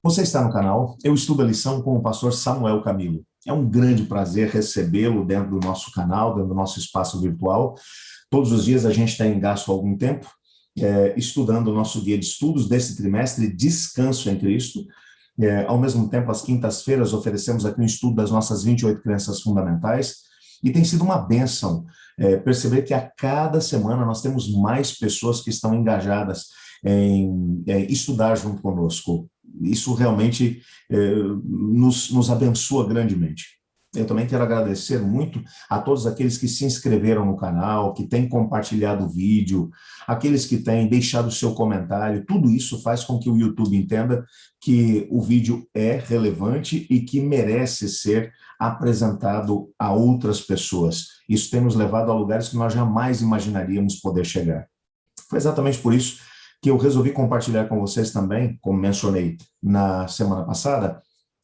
Você está no canal Eu Estudo a Lição com o pastor Samuel Camilo. É um grande prazer recebê-lo dentro do nosso canal, dentro do nosso espaço virtual. Todos os dias a gente tem gasto algum tempo estudando o nosso guia de estudos desse trimestre, Descanso em Cristo. Ao mesmo tempo, às quintas-feiras, oferecemos aqui um estudo das nossas 28 crenças fundamentais, e tem sido uma bênção perceber que a cada semana nós temos mais pessoas que estão engajadas em estudar junto conosco. Isso realmente nos abençoa grandemente. Eu também quero agradecer muito a todos aqueles que se inscreveram no canal, que têm compartilhado o vídeo, aqueles que têm deixado o seu comentário. Tudo isso faz com que o YouTube entenda que o vídeo é relevante e que merece ser apresentado a outras pessoas. Isso tem nos levado a lugares que nós jamais imaginaríamos poder chegar. Foi exatamente por isso que eu resolvi compartilhar com vocês também, como mencionei na semana passada,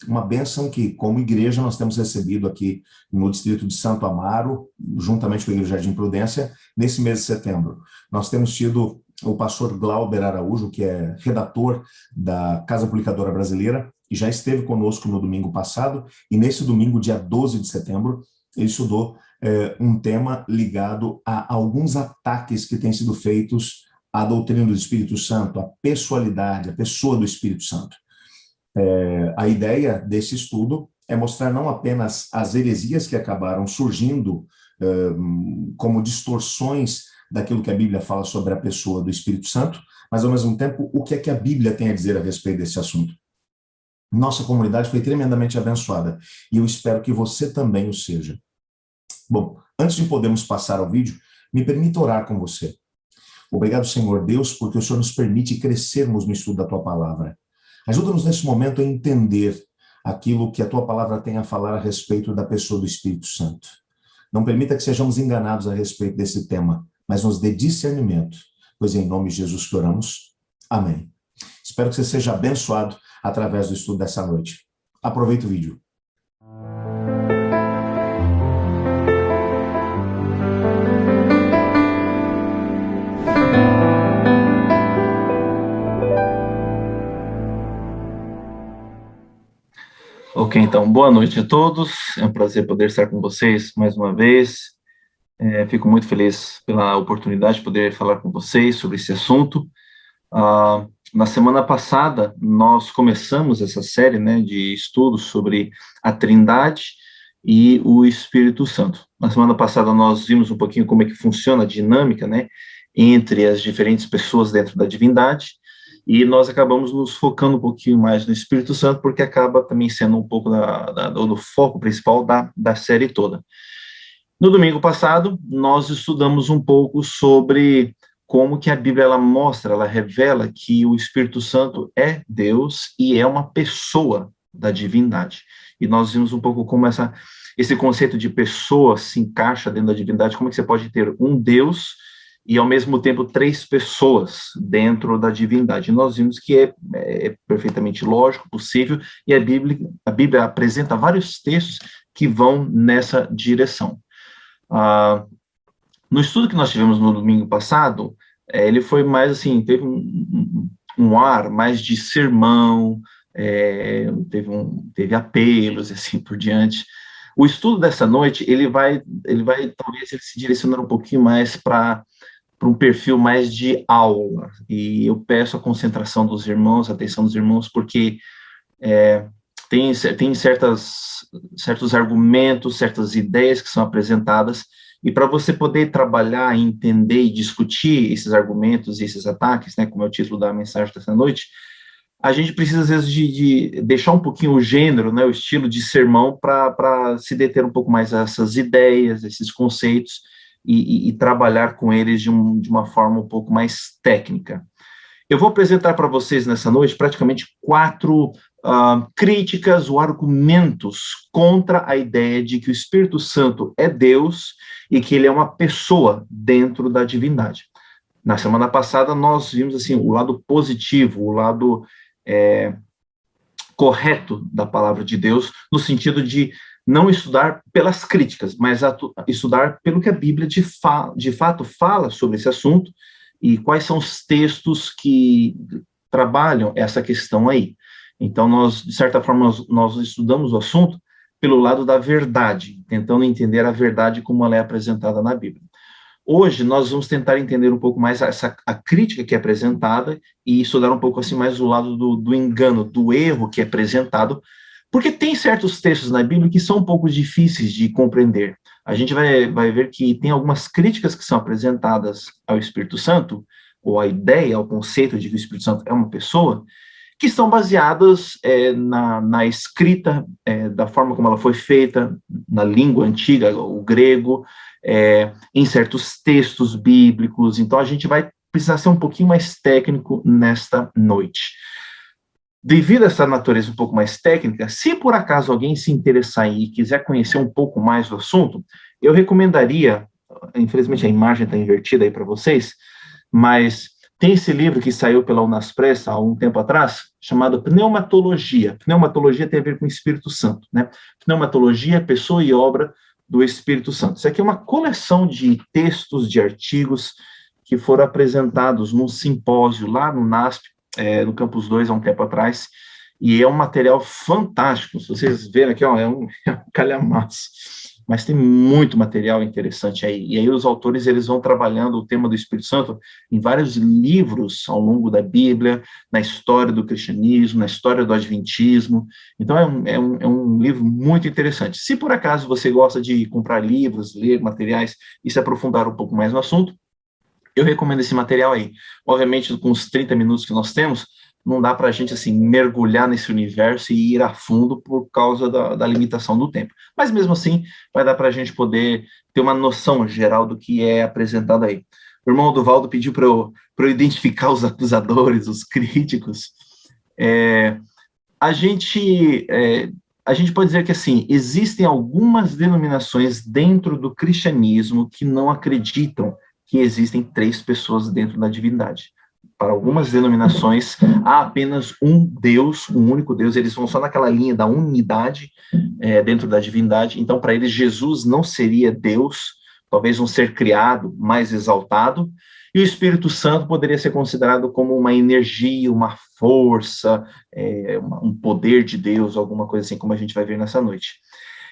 uma bênção que, como igreja, nós temos recebido aqui no distrito de Santo Amaro, juntamente com a Igreja Jardim Prudência, nesse mês de setembro. Nós temos tido o pastor Glauber Araújo, que é redator da Casa Publicadora Brasileira, e já esteve conosco no domingo passado, e nesse domingo, dia 12 de setembro, ele estudou um tema ligado a alguns ataques que têm sido feitos à doutrina do Espírito Santo, à pessoalidade, à pessoa do Espírito Santo. A ideia desse estudo é mostrar não apenas as heresias que acabaram surgindo como distorções daquilo que a Bíblia fala sobre a pessoa do Espírito Santo, mas, ao mesmo tempo, o que é que a Bíblia tem a dizer a respeito desse assunto. Nossa comunidade foi tremendamente abençoada, e eu espero que você também o seja. Bom, antes de podermos passar ao vídeo, me permita orar com você. Obrigado, Senhor Deus, porque o Senhor nos permite crescermos no estudo da Tua Palavra. Ajuda-nos nesse momento a entender aquilo que a Tua Palavra tem a falar a respeito da pessoa do Espírito Santo. Não permita que sejamos enganados a respeito desse tema, mas nos dê discernimento, pois é em nome de Jesus que oramos. Amém. Espero que você seja abençoado através do estudo dessa noite. Aproveite o vídeo. Ok, então, boa noite a todos. É um prazer poder estar com vocês mais uma vez. Fico muito feliz pela oportunidade de poder falar com vocês sobre esse assunto. Na semana passada, nós começamos essa série, né, de estudos sobre a Trindade e o Espírito Santo. Na semana passada, nós vimos um pouquinho como é que funciona a dinâmica, né, entre as diferentes pessoas dentro da divindade, e nós acabamos nos focando um pouquinho mais no Espírito Santo, porque acaba também sendo um pouco do foco principal da série toda. No domingo passado, nós estudamos um pouco sobre como que a Bíblia ela mostra, ela revela que o Espírito Santo é Deus e é uma pessoa da divindade. E nós vimos um pouco como esse conceito de pessoa se encaixa dentro da divindade, como é que você pode ter um Deus e, ao mesmo tempo, três pessoas dentro da divindade. E nós vimos que é perfeitamente lógico, possível, e a Bíblia apresenta vários textos que vão nessa direção. No estudo que nós tivemos no domingo passado, ele foi mais assim, teve um ar mais de sermão, teve apelos, assim por diante. O estudo dessa noite, ele vai talvez ele se direcionar um pouquinho mais para um perfil mais de aula, e eu peço a concentração dos irmãos, a atenção dos irmãos, porque tem certos argumentos, certas ideias que são apresentadas, e para você poder trabalhar, entender e discutir esses argumentos e esses ataques, né, como é o título da mensagem dessa noite, a gente precisa, às vezes, de deixar um pouquinho o gênero, né, o estilo de sermão, para se deter um pouco mais a essas ideias, esses conceitos, e trabalhar com eles de uma forma um pouco mais técnica. Eu vou apresentar para vocês nessa noite praticamente 4 críticas ou argumentos contra a ideia de que o Espírito Santo é Deus e que ele é uma pessoa dentro da divindade. Na semana passada nós vimos assim o lado positivo, o lado correto da palavra de Deus, no sentido de não estudar pelas críticas, mas estudar pelo que a Bíblia de fato fala sobre esse assunto e quais são os textos que trabalham essa questão aí. Então, nós, de certa forma, nós estudamos o assunto pelo lado da verdade, tentando entender a verdade como ela é apresentada na Bíblia. Hoje, nós vamos tentar entender um pouco mais a crítica que é apresentada e estudar um pouco assim mais o lado do engano, do erro que é apresentado, porque tem certos textos na Bíblia que são um pouco difíceis de compreender. A gente vai ver que tem algumas críticas que são apresentadas ao Espírito Santo, ou à ideia, ao conceito de que o Espírito Santo é uma pessoa, que estão baseadas na escrita, da forma como ela foi feita, na língua antiga, o grego, em certos textos bíblicos. Então, a gente vai precisar ser um pouquinho mais técnico nesta noite. Devido a essa natureza um pouco mais técnica, se por acaso alguém se interessar e quiser conhecer um pouco mais do assunto, eu recomendaria, infelizmente a imagem está invertida aí para vocês, mas tem esse livro que saiu pela Unaspress há um tempo atrás, chamado Pneumatologia. Pneumatologia tem a ver com o Espírito Santo, né? Pneumatologia, pessoa e obra do Espírito Santo. Isso aqui é uma coleção de textos, de artigos que foram apresentados num simpósio lá no NASP, no Campus 2, há um tempo atrás, e é um material fantástico. Se vocês verem aqui, ó, é um calhamaço, mas tem muito material interessante aí. E aí os autores, eles vão trabalhando o tema do Espírito Santo em vários livros ao longo da Bíblia, na história do cristianismo, na história do adventismo. Então é um livro muito interessante. Se por acaso você gosta de comprar livros, ler materiais e se aprofundar um pouco mais no assunto, eu recomendo esse material aí. Obviamente, com os 30 minutos que nós temos, não dá para a gente assim, mergulhar nesse universo e ir a fundo por causa da limitação do tempo. Mas mesmo assim, vai dar para a gente poder ter uma noção geral do que é apresentado aí. O irmão Duvaldo pediu para eu identificar os acusadores, os críticos. A gente pode dizer que assim, existem algumas denominações dentro do cristianismo que não acreditam que existem 3 pessoas dentro da divindade. Para algumas denominações, há apenas um Deus, um único Deus, eles vão só naquela linha da unidade dentro da divindade. Então, para eles, Jesus não seria Deus, talvez um ser criado, mais exaltado, e o Espírito Santo poderia ser considerado como uma energia, uma força, um poder de Deus, alguma coisa assim, como a gente vai ver nessa noite.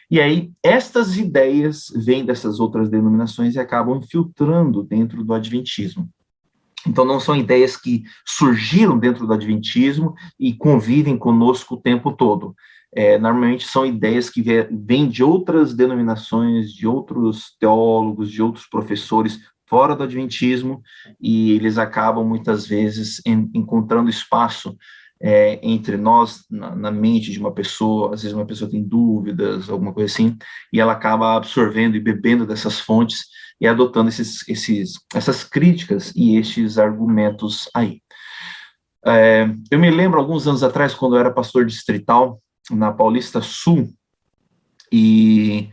E aí, estas ideias vêm dessas outras denominações e acabam infiltrando dentro do adventismo. Então, não são ideias que surgiram dentro do adventismo e convivem conosco o tempo todo. Normalmente são ideias que vêm de outras denominações, de outros teólogos, de outros professores fora do adventismo, e eles acabam, muitas vezes, encontrando espaço entre nós, na mente de uma pessoa. Às vezes uma pessoa tem dúvidas, alguma coisa assim, e ela acaba absorvendo e bebendo dessas fontes e adotando essas críticas e estes argumentos aí. Eu me lembro, alguns anos atrás, quando eu era pastor distrital, na Paulista Sul, e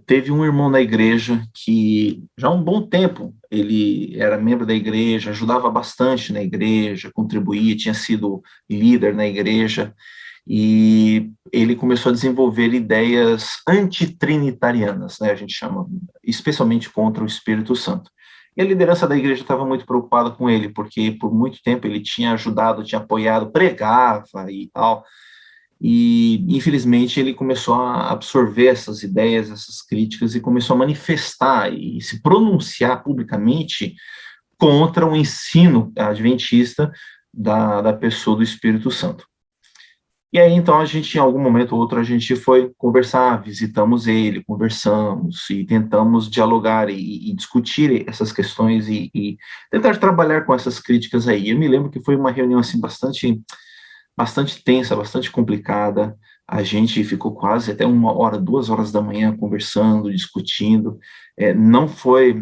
teve um irmão na igreja que, já há um bom tempo, ele era membro da igreja, ajudava bastante na igreja, contribuía, tinha sido líder na igreja, e ele começou a desenvolver ideias antitrinitarianas, né, a gente chama, especialmente contra o Espírito Santo. E a liderança da igreja estava muito preocupada com ele, porque por muito tempo ele tinha ajudado, tinha apoiado, pregava e tal, e infelizmente ele começou a absorver essas ideias, essas críticas, e começou a manifestar e se pronunciar publicamente contra o ensino adventista da pessoa do Espírito Santo. E aí, então, a gente, em algum momento ou outro, a gente foi conversar, visitamos ele, conversamos e tentamos dialogar e discutir essas questões e tentar trabalhar com essas críticas aí. Eu me lembro que foi uma reunião, assim, bastante tensa, bastante complicada. A gente ficou quase até 1h, 2h da manhã conversando, discutindo. Não foi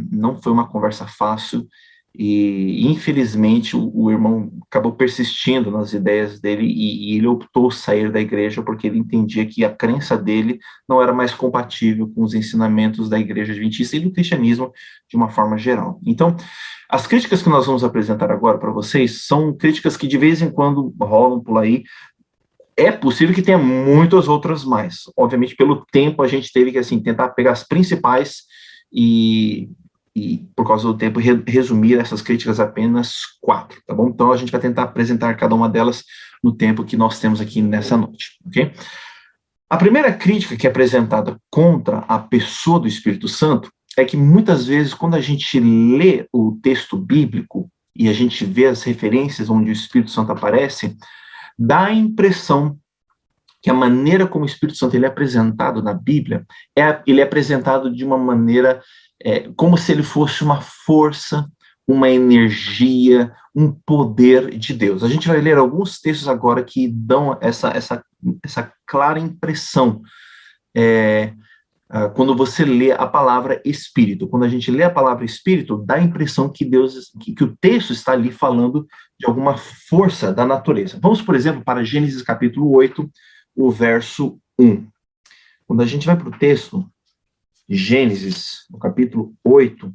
uma conversa fácil, e infelizmente o irmão acabou persistindo nas ideias dele e ele optou sair da igreja porque ele entendia que a crença dele não era mais compatível com os ensinamentos da igreja adventista e do cristianismo de uma forma geral. Então, as críticas que nós vamos apresentar agora para vocês são críticas que de vez em quando rolam por aí. É possível que tenha muitas outras mais. Obviamente, pelo tempo, a gente teve que assim, tentar pegar as principais e e por causa do tempo, resumir essas críticas a apenas 4, tá bom? Então, a gente vai tentar apresentar cada uma delas no tempo que nós temos aqui nessa noite, ok? A primeira crítica que é apresentada contra a pessoa do Espírito Santo é que muitas vezes, quando a gente lê o texto bíblico e a gente vê as referências onde o Espírito Santo aparece, dá a impressão que a maneira como o Espírito Santo ele é apresentado na Bíblia, ele é apresentado de uma maneira como se ele fosse uma força, uma energia, um poder de Deus. A gente vai ler alguns textos agora que dão essa clara impressão quando você lê a palavra Espírito. Quando a gente lê a palavra Espírito, dá a impressão que que o texto está ali falando de alguma força da natureza. Vamos, por exemplo, para Gênesis capítulo 8, o verso 1. Quando a gente vai para o texto, Gênesis, no capítulo 8,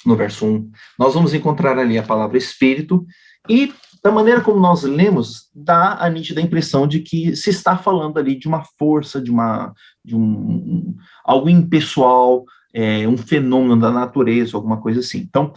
no verso 1, nós vamos encontrar ali a palavra Espírito, e da maneira como nós lemos, dá a nítida impressão de que se está falando ali de uma força, algo impessoal, um fenômeno da natureza, alguma coisa assim. Então,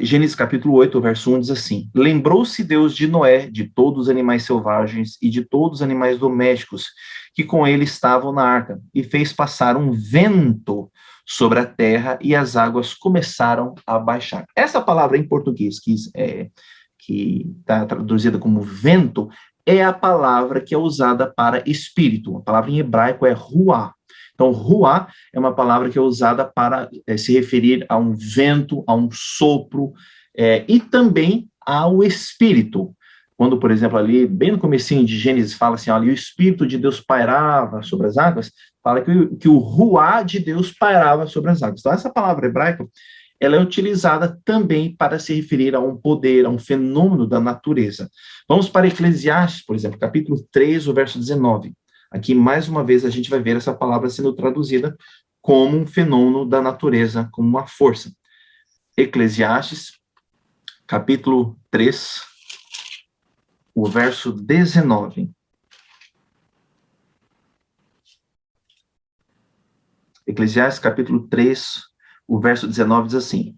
Gênesis capítulo 8, verso 1 diz assim: Lembrou-se Deus de Noé, de todos os animais selvagens e de todos os animais domésticos que com ele estavam na arca, e fez passar um vento sobre a terra, e as águas começaram a baixar. Essa palavra em português, que está traduzida como vento, é a palavra que é usada para espírito. A palavra em hebraico é ruá. Então, ruá é uma palavra que é usada para se referir a um vento, a um sopro, e também ao espírito. Quando, por exemplo, ali, bem no comecinho de Gênesis, fala assim, olha, e o Espírito de Deus pairava sobre as águas, fala que o ruá de Deus pairava sobre as águas. Então, essa palavra hebraica, ela é utilizada também para se referir a um poder, a um fenômeno da natureza. Vamos para Eclesiastes, por exemplo, capítulo 3, o verso 19. Aqui, mais uma vez, a gente vai ver essa palavra sendo traduzida como um fenômeno da natureza, como uma força. Eclesiastes, capítulo 3, o verso 19. Eclesiastes, capítulo 3, o verso 19 diz assim: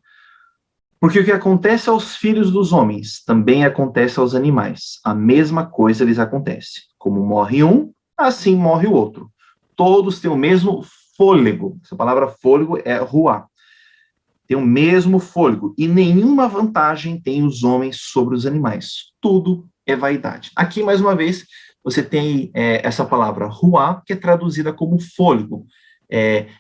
Porque o que acontece aos filhos dos homens também acontece aos animais. A mesma coisa lhes acontece. Como morre um, assim morre o outro. Todos têm o mesmo fôlego. Essa palavra fôlego é ruá. Tem o mesmo fôlego. E nenhuma vantagem tem os homens sobre os animais. Tudo é vaidade. Aqui, mais uma vez, você tem essa palavra ruá, que é traduzida como fôlego.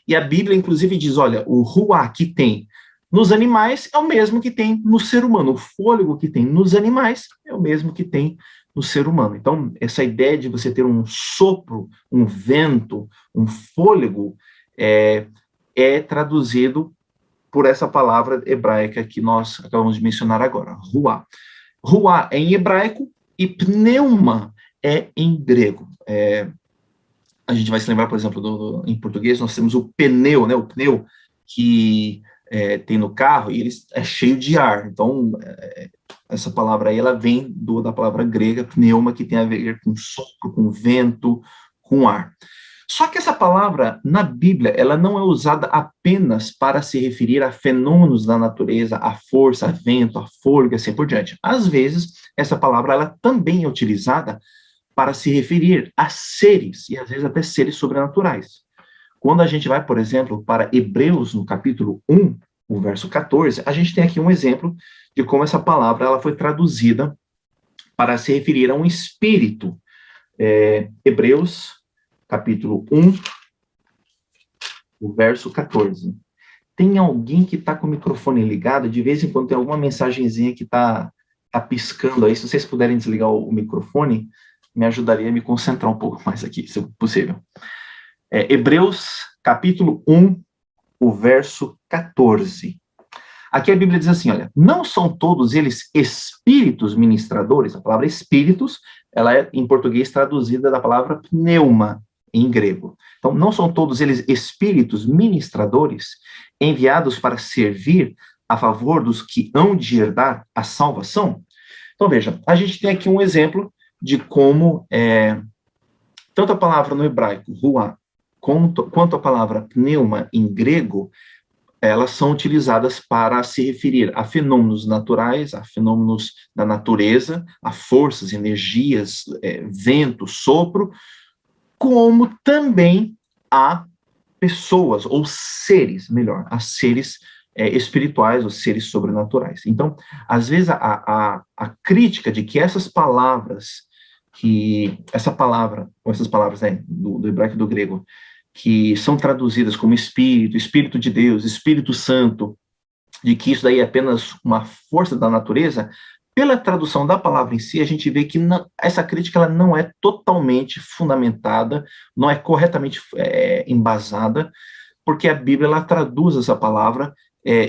E a Bíblia, inclusive, diz, olha, o ruá que tem nos animais é o mesmo que tem no ser humano. O fôlego que tem nos animais é o mesmo que tem no ser humano. Então, essa ideia de você ter um sopro, um vento, um fôlego, é traduzido por essa palavra hebraica que nós acabamos de mencionar agora, ruá. Ruá é em hebraico e pneuma é em grego. A gente vai se lembrar, por exemplo, em português, nós temos o pneu, né? O pneu que tem no carro e ele é cheio de ar. Então, essa palavra aí, ela vem da palavra grega, pneuma, que tem a ver com sopro, com vento, com ar. Só que essa palavra, na Bíblia, ela não é usada apenas para se referir a fenômenos da natureza, a força, a vento, a fôlego, assim por diante. Às vezes, essa palavra, ela também é utilizada para se referir a seres, e às vezes até seres sobrenaturais. Quando a gente vai, por exemplo, para Hebreus, no capítulo 1, o verso 14, a gente tem aqui um exemplo de como essa palavra ela foi traduzida para se referir a um espírito. Hebreus, capítulo 1, o verso 14. Tem alguém que está com o microfone ligado? De vez em quando tem alguma mensagenzinha que está piscando aí. Se vocês puderem desligar o microfone, me ajudaria a me concentrar um pouco mais aqui, se possível. Hebreus, capítulo 1, o verso 14. Aqui a Bíblia diz assim, olha, não são todos eles espíritos ministradores? A palavra espíritos, ela é, em português, traduzida da palavra pneuma, em grego. Então, não são todos eles espíritos ministradores, enviados para servir a favor dos que hão de herdar a salvação? Então, veja, a gente tem aqui um exemplo de como tanto a palavra no hebraico, ruá, quanto a palavra pneuma em grego, elas são utilizadas para se referir a fenômenos naturais, a fenômenos da natureza, a forças, energias, vento, sopro, como também a pessoas, ou seres, melhor, a seres espirituais, ou seres sobrenaturais. Então, às vezes, a crítica de que essas palavras, ou essas palavras, né, do hebraico e do grego, que são traduzidas como Espírito, Espírito de Deus, Espírito Santo, de que isso daí é apenas uma força da natureza, pela tradução da palavra em si, a gente vê que essa crítica ela não é totalmente fundamentada, não é corretamente embasada, porque a Bíblia ela traduz essa palavra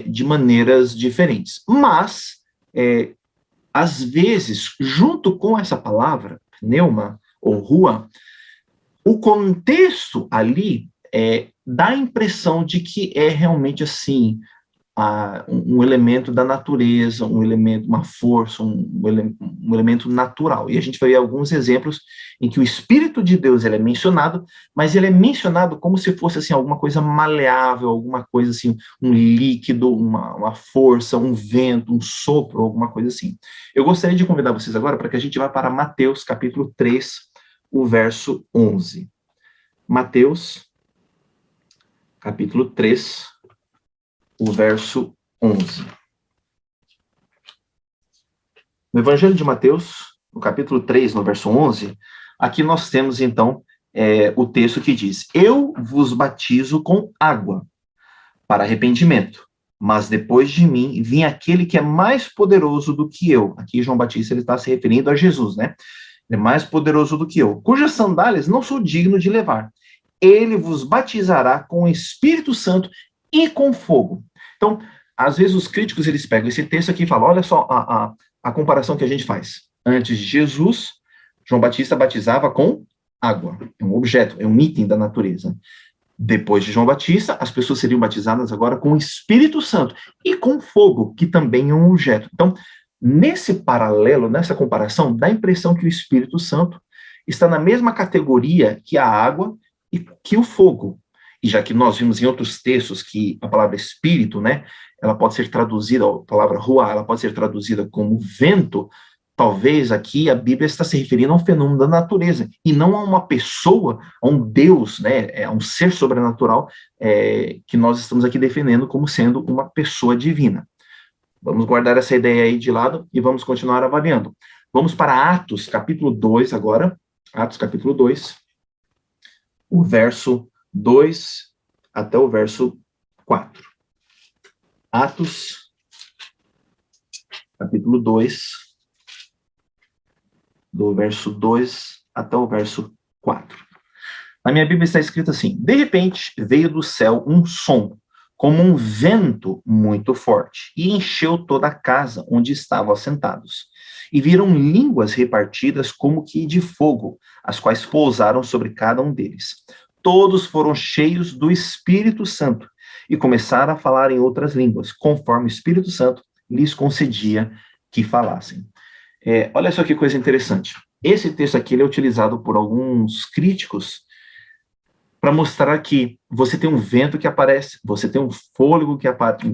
de maneiras diferentes. Mas, às vezes, junto com essa palavra, pneuma ou rua, o contexto ali dá a impressão de que é realmente assim, um elemento da natureza, um elemento, uma força, um elemento natural. E a gente vai ver alguns exemplos em que o Espírito de Deus ele é mencionado, mas ele é mencionado como se fosse assim, alguma coisa maleável, alguma coisa assim, um líquido, uma força, um vento, um sopro, alguma coisa assim. Eu gostaria de convidar vocês agora para que a gente vá para Mateus, capítulo 3, o verso 11. Mateus, capítulo 3, o verso 11. No Evangelho de Mateus, no capítulo 3, no verso 11, aqui nós temos, então, o texto que diz: Eu vos batizo com água para arrependimento, mas depois de mim vem aquele que é mais poderoso do que eu. Aqui João Batista ele está se referindo a Jesus, né? Ele é mais poderoso do que eu, cujas sandálias não sou digno de levar. Ele vos batizará com o Espírito Santo e com fogo. Então, às vezes os críticos eles pegam esse texto aqui e falam, olha só a comparação que a gente faz. Antes de Jesus, João Batista batizava com água, é um objeto, é um item da natureza. Depois de João Batista, as pessoas seriam batizadas agora com o Espírito Santo e com fogo, que também é um objeto. Então, nesse paralelo, nessa comparação, dá a impressão que o Espírito Santo está na mesma categoria que a água e que o fogo. E já que nós vimos em outros textos que a palavra espírito, né, ela pode ser traduzida, a palavra ruá, ela pode ser traduzida como vento, talvez aqui a Bíblia está se referindo a um fenômeno da natureza, e não a uma pessoa, a um Deus, né, a um ser sobrenatural, que nós estamos aqui defendendo como sendo uma pessoa divina. Vamos guardar essa ideia aí de lado e vamos continuar avaliando. Vamos para Atos, capítulo 2 agora, Atos, capítulo 2, o verso 2 até o verso 4. Atos, capítulo 2, do verso 2 até o verso 4. Na minha Bíblia está escrito assim: De repente veio do céu um som, como um vento muito forte, e encheu toda a casa onde estavam assentados. E viram línguas repartidas como que de fogo, as quais pousaram sobre cada um deles. Todos foram cheios do Espírito Santo e começaram a falar em outras línguas, conforme o Espírito Santo lhes concedia que falassem. Olha só que coisa interessante. Esse texto aqui ele é utilizado por alguns críticos para mostrar que você tem um vento que aparece, você tem um fôlego que aparece,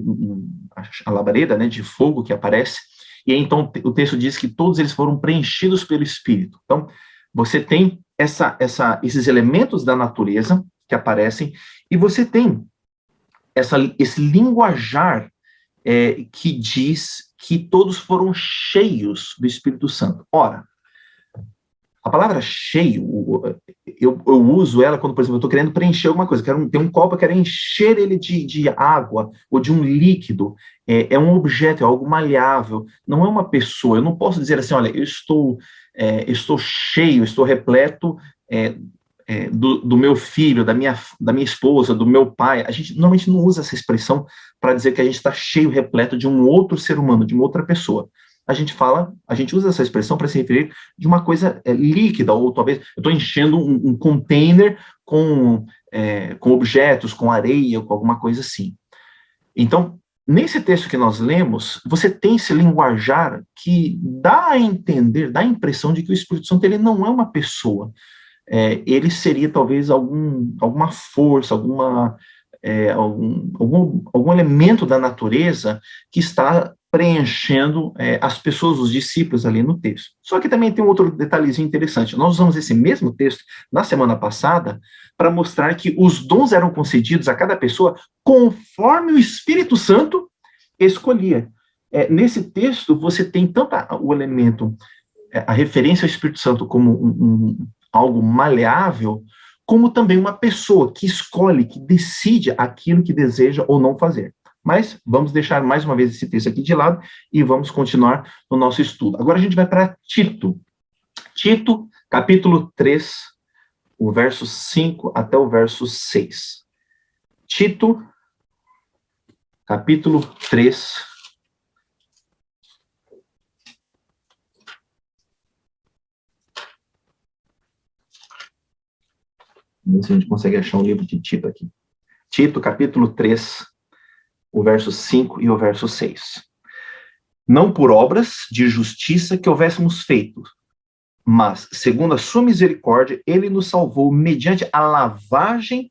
a labareda, né, de fogo que aparece, e aí, então o texto diz que todos eles foram preenchidos pelo Espírito. Então, você tem esses elementos da natureza que aparecem, e você tem esse linguajar que diz que todos foram cheios do Espírito Santo. Ora, a palavra cheio, eu uso ela quando, por exemplo, eu estou querendo preencher alguma coisa, tem um copo, eu quero encher ele de água ou de um líquido, é um objeto, é algo maleável, não é uma pessoa. Eu não posso dizer assim, olha, eu estou cheio, estou repleto do meu filho, da minha esposa, do meu pai. A gente normalmente não usa essa expressão para dizer que a gente está cheio, repleto de um outro ser humano, de uma outra pessoa. A gente usa essa expressão para se referir de uma coisa líquida, ou talvez eu estou enchendo um container com objetos, com areia, com alguma coisa assim. Então, nesse texto que nós lemos, você tem esse linguajar que dá a entender, dá a impressão de que o Espírito Santo ele não é uma pessoa. Ele seria talvez alguma força, algum elemento da natureza que está preenchendo as pessoas, os discípulos ali no texto. Só que também tem um outro detalhezinho interessante. Nós usamos esse mesmo texto na semana passada para mostrar que os dons eram concedidos a cada pessoa conforme o Espírito Santo escolhia. Nesse texto, você tem tanto o elemento, a referência ao Espírito Santo como algo maleável, como também uma pessoa que escolhe, que decide aquilo que deseja ou não fazer. Mas vamos deixar mais uma vez esse texto aqui de lado e vamos continuar no nosso estudo. Agora a gente vai para Tito. Tito, capítulo 3, o verso 5 até o verso 6. Tito, capítulo 3. Vamos ver se a gente consegue achar um livro de Tito aqui. Tito, capítulo 3, o verso 5 e o verso 6. Não por obras de justiça que houvéssemos feito, mas, segundo a sua misericórdia, ele nos salvou mediante a lavagem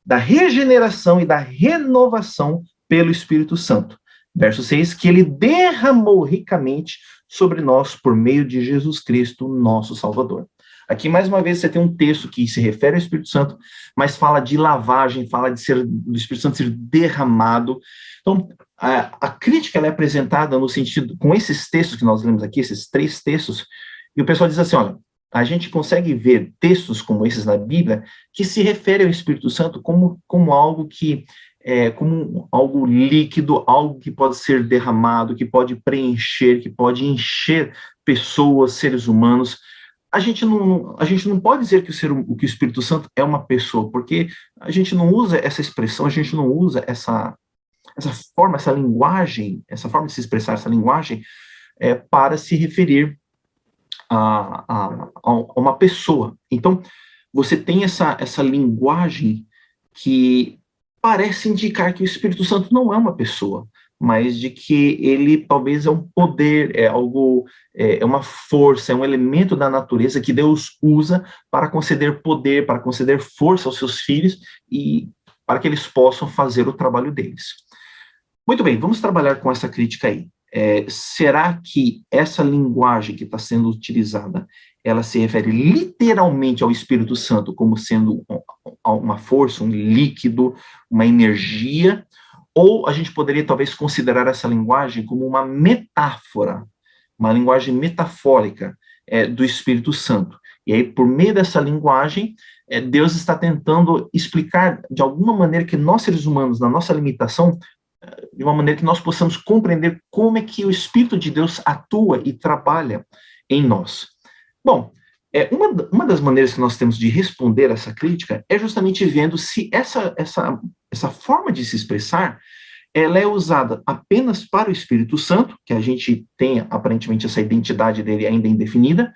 da regeneração e da renovação pelo Espírito Santo. Verso 6, que ele derramou ricamente sobre nós por meio de Jesus Cristo, nosso Salvador. Aqui, mais uma vez, você tem um texto que se refere ao Espírito Santo, mas fala de lavagem, fala do Espírito Santo ser derramado. Então, a crítica ela é apresentada no sentido, com esses textos que nós lemos aqui, esses 3 textos, e o pessoal diz assim, olha, a gente consegue ver textos como esses na Bíblia que se referem ao Espírito Santo como algo que como algo líquido, algo que pode ser derramado, que pode preencher, que pode encher pessoas, seres humanos. A gente não pode dizer que o Espírito Santo é uma pessoa, porque a gente não usa essa expressão, a gente não usa essa forma, essa linguagem, essa forma de se expressar, essa linguagem, para se referir a uma pessoa. Então, você tem essa linguagem que parece indicar que o Espírito Santo não é uma pessoa, mas de que ele talvez é um poder, é algo, é uma força, é um elemento da natureza que Deus usa para conceder poder, para conceder força aos seus filhos e para que eles possam fazer o trabalho deles. Muito bem, vamos trabalhar com essa crítica aí. Será que essa linguagem que está sendo utilizada, ela se refere literalmente ao Espírito Santo como sendo uma força, um líquido, uma energia, ou a gente poderia talvez considerar essa linguagem como uma metáfora, uma linguagem metafórica do Espírito Santo. E aí, por meio dessa linguagem, Deus está tentando explicar de alguma maneira que nós, seres humanos, na nossa limitação, de uma maneira que nós possamos compreender como é que o Espírito de Deus atua e trabalha em nós. Bom, uma das maneiras que nós temos de responder essa crítica é justamente vendo se essa forma de se expressar, ela é usada apenas para o Espírito Santo, que a gente tem aparentemente essa identidade dele ainda indefinida,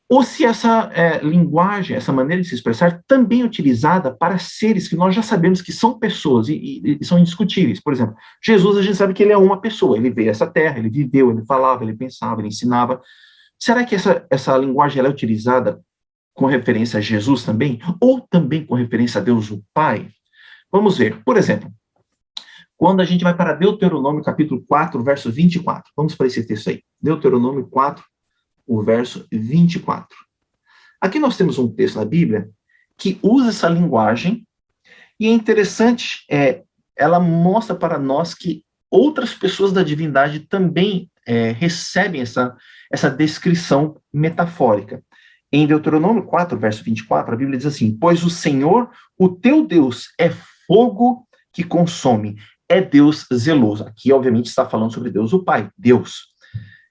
ou se essa linguagem, essa maneira de se expressar, também é utilizada para seres que nós já sabemos que são pessoas e são indiscutíveis. Por exemplo, Jesus, a gente sabe que ele é uma pessoa, ele veio a essa terra, ele viveu, ele falava, ele pensava, ele ensinava. Será que essa linguagem ela é utilizada com referência a Jesus também? Ou também com referência a Deus o Pai? Vamos ver. Por exemplo, quando a gente vai para Deuteronômio, capítulo 4, verso 24. Vamos para esse texto aí. Deuteronômio 4, o verso 24. Aqui nós temos um texto na Bíblia que usa essa linguagem, e é interessante, ela mostra para nós que outras pessoas da divindade também recebem essa descrição metafórica. Em Deuteronômio 4, verso 24, a Bíblia diz assim: pois o Senhor, o teu Deus, é fogo que consome, é Deus zeloso. Aqui, obviamente, está falando sobre Deus o Pai, Deus.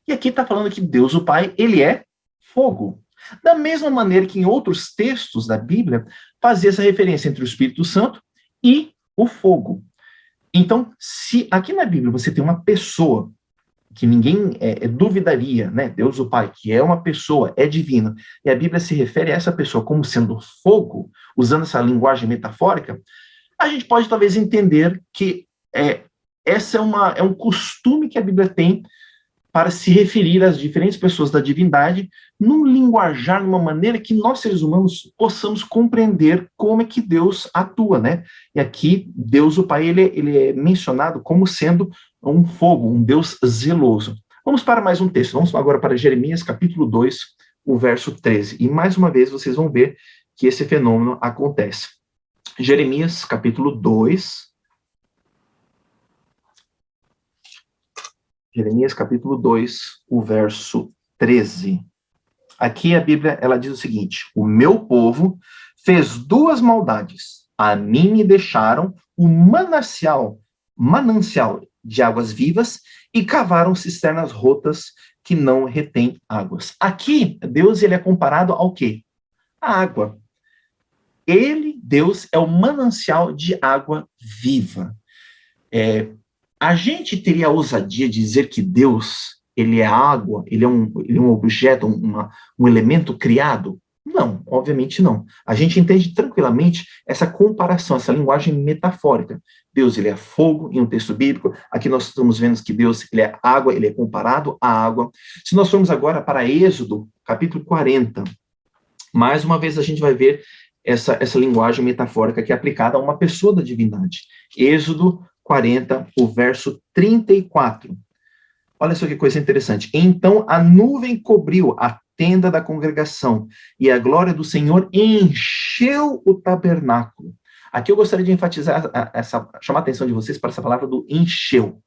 E aqui está falando que Deus o Pai, ele é fogo. Da mesma maneira que em outros textos da Bíblia, fazia essa referência entre o Espírito Santo e o fogo. Então, se aqui na Bíblia você tem uma pessoa que ninguém duvidaria, né? Deus o Pai, que é uma pessoa, é divino, e a Bíblia se refere a essa pessoa como sendo fogo, usando essa linguagem metafórica, a gente pode talvez entender que essa é um costume que a Bíblia tem para se referir às diferentes pessoas da divindade, num linguajar, numa maneira que nós, seres humanos, possamos compreender como é que Deus atua, né? E aqui, Deus, o Pai, ele é mencionado como sendo um fogo, um Deus zeloso. Vamos para mais um texto, vamos agora para Jeremias, capítulo 2, o verso 13. E mais uma vez vocês vão ver que esse fenômeno acontece. Jeremias, capítulo 2, Jeremias capítulo 2, o verso 13. Aqui a Bíblia, ela diz o seguinte: o meu povo fez duas maldades. A mim me deixaram o manancial de águas vivas e cavaram cisternas rotas que não retêm águas. Aqui, Deus, ele é comparado ao quê? A água. Ele, Deus, é o manancial de água viva. A gente teria a ousadia de dizer que Deus, ele é água, ele é um objeto, um elemento criado? Não, obviamente não. A gente entende tranquilamente essa comparação, essa linguagem metafórica. Deus, ele é fogo, em um texto bíblico. Aqui nós estamos vendo que Deus, ele é água, ele é comparado à água. Se nós formos agora para Êxodo, capítulo 40, mais uma vez a gente vai ver essa linguagem metafórica que é aplicada a uma pessoa da divindade. Êxodo 40, o verso 34. Olha só que coisa interessante. Então a nuvem cobriu a tenda da congregação e a glória do Senhor encheu o tabernáculo. Aqui eu gostaria de enfatizar, chamar a atenção de vocês para essa palavra do encheu.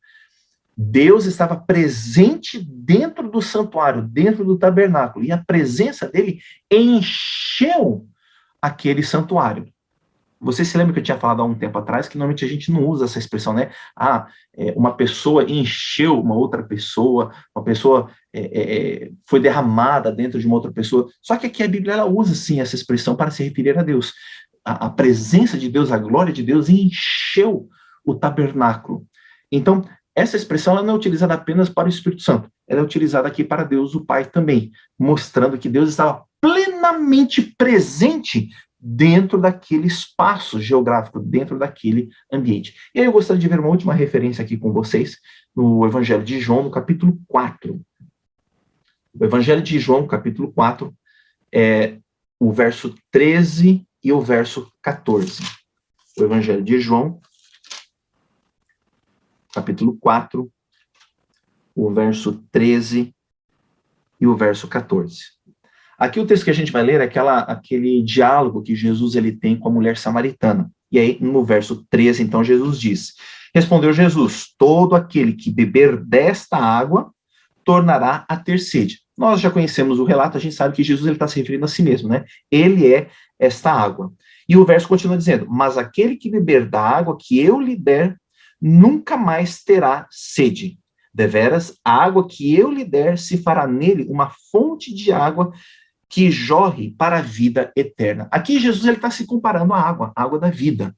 Deus estava presente dentro do santuário, dentro do tabernáculo, e a presença dele encheu aquele santuário. Você se lembra que eu tinha falado há um tempo atrás que normalmente a gente não usa essa expressão, né? Uma pessoa encheu uma outra pessoa, uma pessoa foi derramada dentro de uma outra pessoa. Só que aqui a Bíblia ela usa, sim, essa expressão para se referir a Deus. A presença de Deus, a glória de Deus encheu o tabernáculo. Então, essa expressão ela não é utilizada apenas para o Espírito Santo, ela é utilizada aqui para Deus, o Pai também, mostrando que Deus estava plenamente presente dentro daquele espaço geográfico, dentro daquele ambiente. E aí eu gostaria de ver uma última referência aqui com vocês, no Evangelho de João, no capítulo 4. O Evangelho de João, capítulo 4, o verso 13 e o verso 14. O Evangelho de João, capítulo 4, o verso 13 e o verso 14. Aqui o texto que a gente vai ler é aquele diálogo que Jesus ele tem com a mulher samaritana. E aí, no verso 13, então, Jesus diz: respondeu Jesus, todo aquele que beber desta água tornará a ter sede. Nós já conhecemos o relato, a gente sabe que Jesus está se referindo a si mesmo, né? Ele é esta água. E o verso continua dizendo: mas aquele que beber da água que eu lhe der, nunca mais terá sede. Deveras, a água que eu lhe der se fará nele uma fonte de água que jorre para a vida eterna. Aqui Jesus está se comparando à água, a água da vida.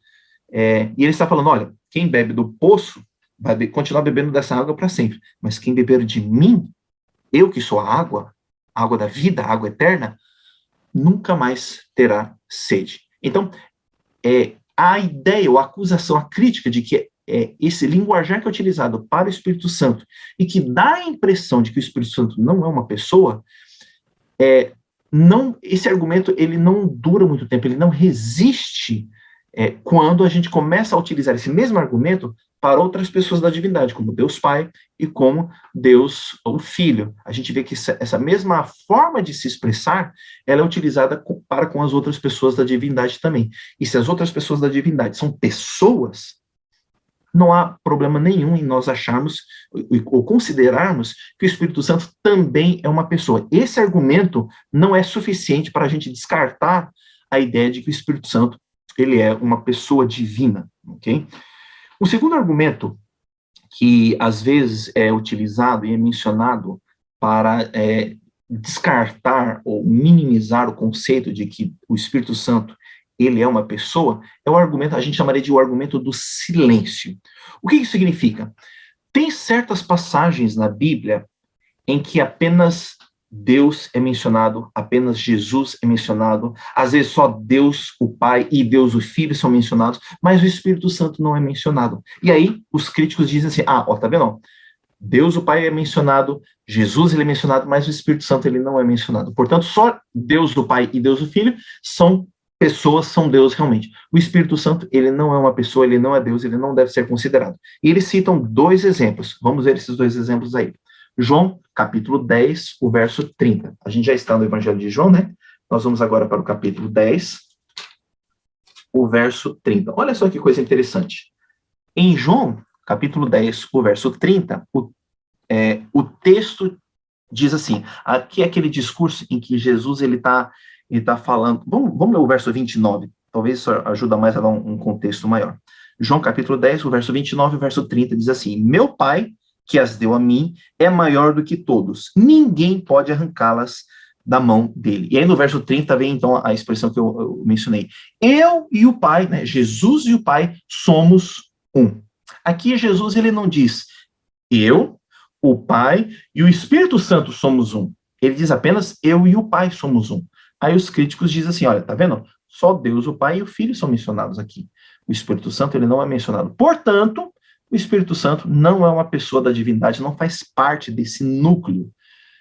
E ele está falando, olha, quem bebe do poço vai continuar bebendo dessa água para sempre. Mas quem beber de mim, eu que sou a água da vida, a água eterna, nunca mais terá sede. Então, a ideia, ou a acusação, a crítica de que esse linguajar que é utilizado para o Espírito Santo e que dá a impressão de que o Espírito Santo não é uma pessoa, esse argumento ele não dura muito tempo, ele não resiste quando a gente começa a utilizar esse mesmo argumento para outras pessoas da divindade, como Deus Pai e como Deus o Filho. A gente vê que essa mesma forma de se expressar, ela é utilizada para com as outras pessoas da divindade também. E se as outras pessoas da divindade são pessoas, não há problema nenhum em nós acharmos ou considerarmos que o Espírito Santo também é uma pessoa. Esse argumento não é suficiente para a gente descartar a ideia de que o Espírito Santo ele é uma pessoa divina, ok? O segundo argumento que às vezes é utilizado e é mencionado para descartar ou minimizar o conceito de que o Espírito Santo ele é uma pessoa, é o argumento, a gente chamaria de o argumento do silêncio. O que isso significa? Tem certas passagens na Bíblia em que apenas Deus é mencionado, apenas Jesus é mencionado, às vezes só Deus o Pai e Deus o Filho são mencionados, mas o Espírito Santo não é mencionado. E aí os críticos dizem assim, tá vendo? Deus o Pai é mencionado, Jesus ele é mencionado, mas o Espírito Santo ele não é mencionado. Portanto, só Deus o Pai e Deus o Filho são pessoas, são Deus realmente. O Espírito Santo, ele não é uma pessoa, ele não é Deus, ele não deve ser considerado. E eles citam 2 exemplos. Vamos ver esses 2 exemplos aí. João, capítulo 10, o verso 30. A gente já está no Evangelho de João, né? Nós vamos agora para o capítulo 10, o verso 30. Olha só que coisa interessante. Em João, capítulo 10, o verso 30, o texto diz assim, aqui é aquele discurso em que Jesus ele tá falando, vamos ler o verso 29, talvez isso ajuda mais a dar um contexto maior. João capítulo 10, o verso 29 e o verso 30 diz assim, meu Pai, que as deu a mim, é maior do que todos, ninguém pode arrancá-las da mão dele. E aí no verso 30 vem então a expressão que eu mencionei, eu e o Pai, né, Jesus e o Pai somos um. Aqui Jesus ele não diz, eu, o Pai e o Espírito Santo somos um. Ele diz apenas, eu e o Pai somos um. Aí os críticos dizem assim, olha, tá vendo? Só Deus, o Pai e o Filho são mencionados aqui. O Espírito Santo, ele não é mencionado. Portanto, o Espírito Santo não é uma pessoa da divindade, não faz parte desse núcleo.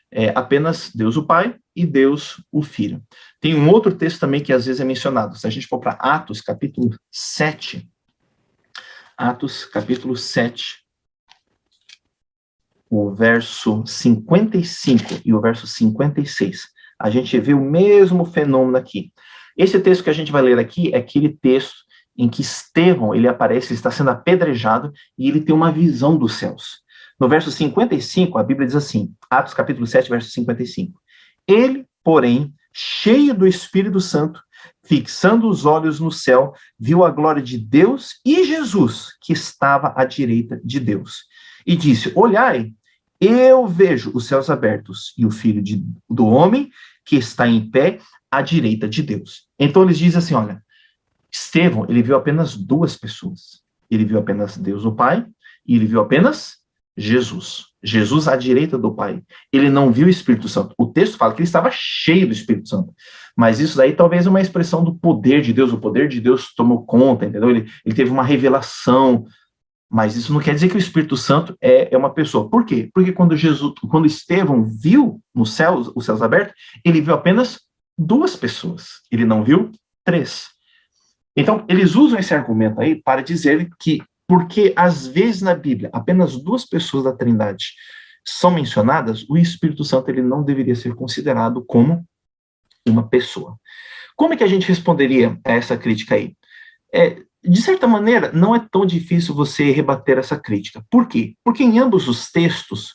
É apenas Deus, o Pai e Deus, o Filho. Tem um outro texto também que às vezes é mencionado. Se a gente for para Atos, capítulo 7, Atos, capítulo 7, o verso 55 e o verso 56. A gente vê o mesmo fenômeno aqui. Esse texto que a gente vai ler aqui é aquele texto em que Estevão, ele aparece, ele está sendo apedrejado e ele tem uma visão dos céus. No verso 55, a Bíblia diz assim, Atos capítulo 7, verso 55. Ele, porém, cheio do Espírito Santo, fixando os olhos no céu, viu a glória de Deus e Jesus, que estava à direita de Deus. E disse, olhai, eu vejo os céus abertos e o Filho do Homem que está em pé à direita de Deus. Então eles dizem assim, olha, Estevão, ele viu apenas 2 pessoas. Ele viu apenas Deus o Pai e ele viu apenas Jesus. Jesus à direita do Pai. Ele não viu o Espírito Santo. O texto fala que ele estava cheio do Espírito Santo. Mas isso daí talvez é uma expressão do poder de Deus. O poder de Deus tomou conta, entendeu? Ele teve uma revelação. Mas isso não quer dizer que o Espírito Santo é uma pessoa. Por quê? Porque quando Estevão viu nos céus, os céus abertos, ele viu apenas 2 pessoas. Ele não viu 3. Então, eles usam esse argumento aí para dizer que, porque às vezes na Bíblia apenas 2 pessoas da Trindade são mencionadas, o Espírito Santo ele não deveria ser considerado como uma pessoa. Como é que a gente responderia a essa crítica aí? De certa maneira, não é tão difícil você rebater essa crítica. Por quê? Porque em ambos os textos,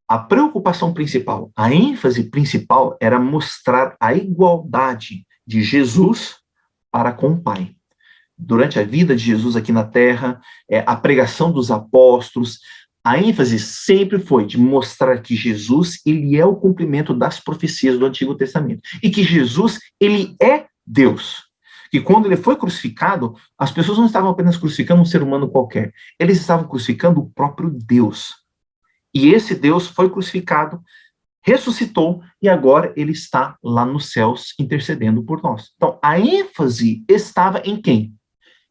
a preocupação principal, a ênfase principal era mostrar a igualdade de Jesus para com o Pai. Durante a vida de Jesus aqui na Terra, a pregação dos apóstolos, a ênfase sempre foi de mostrar que Jesus, ele é o cumprimento das profecias do Antigo Testamento. E que Jesus, ele é Deus. Que quando ele foi crucificado, as pessoas não estavam apenas crucificando um ser humano qualquer. Eles estavam crucificando o próprio Deus. E esse Deus foi crucificado, ressuscitou, e agora ele está lá nos céus intercedendo por nós. Então, a ênfase estava em quem?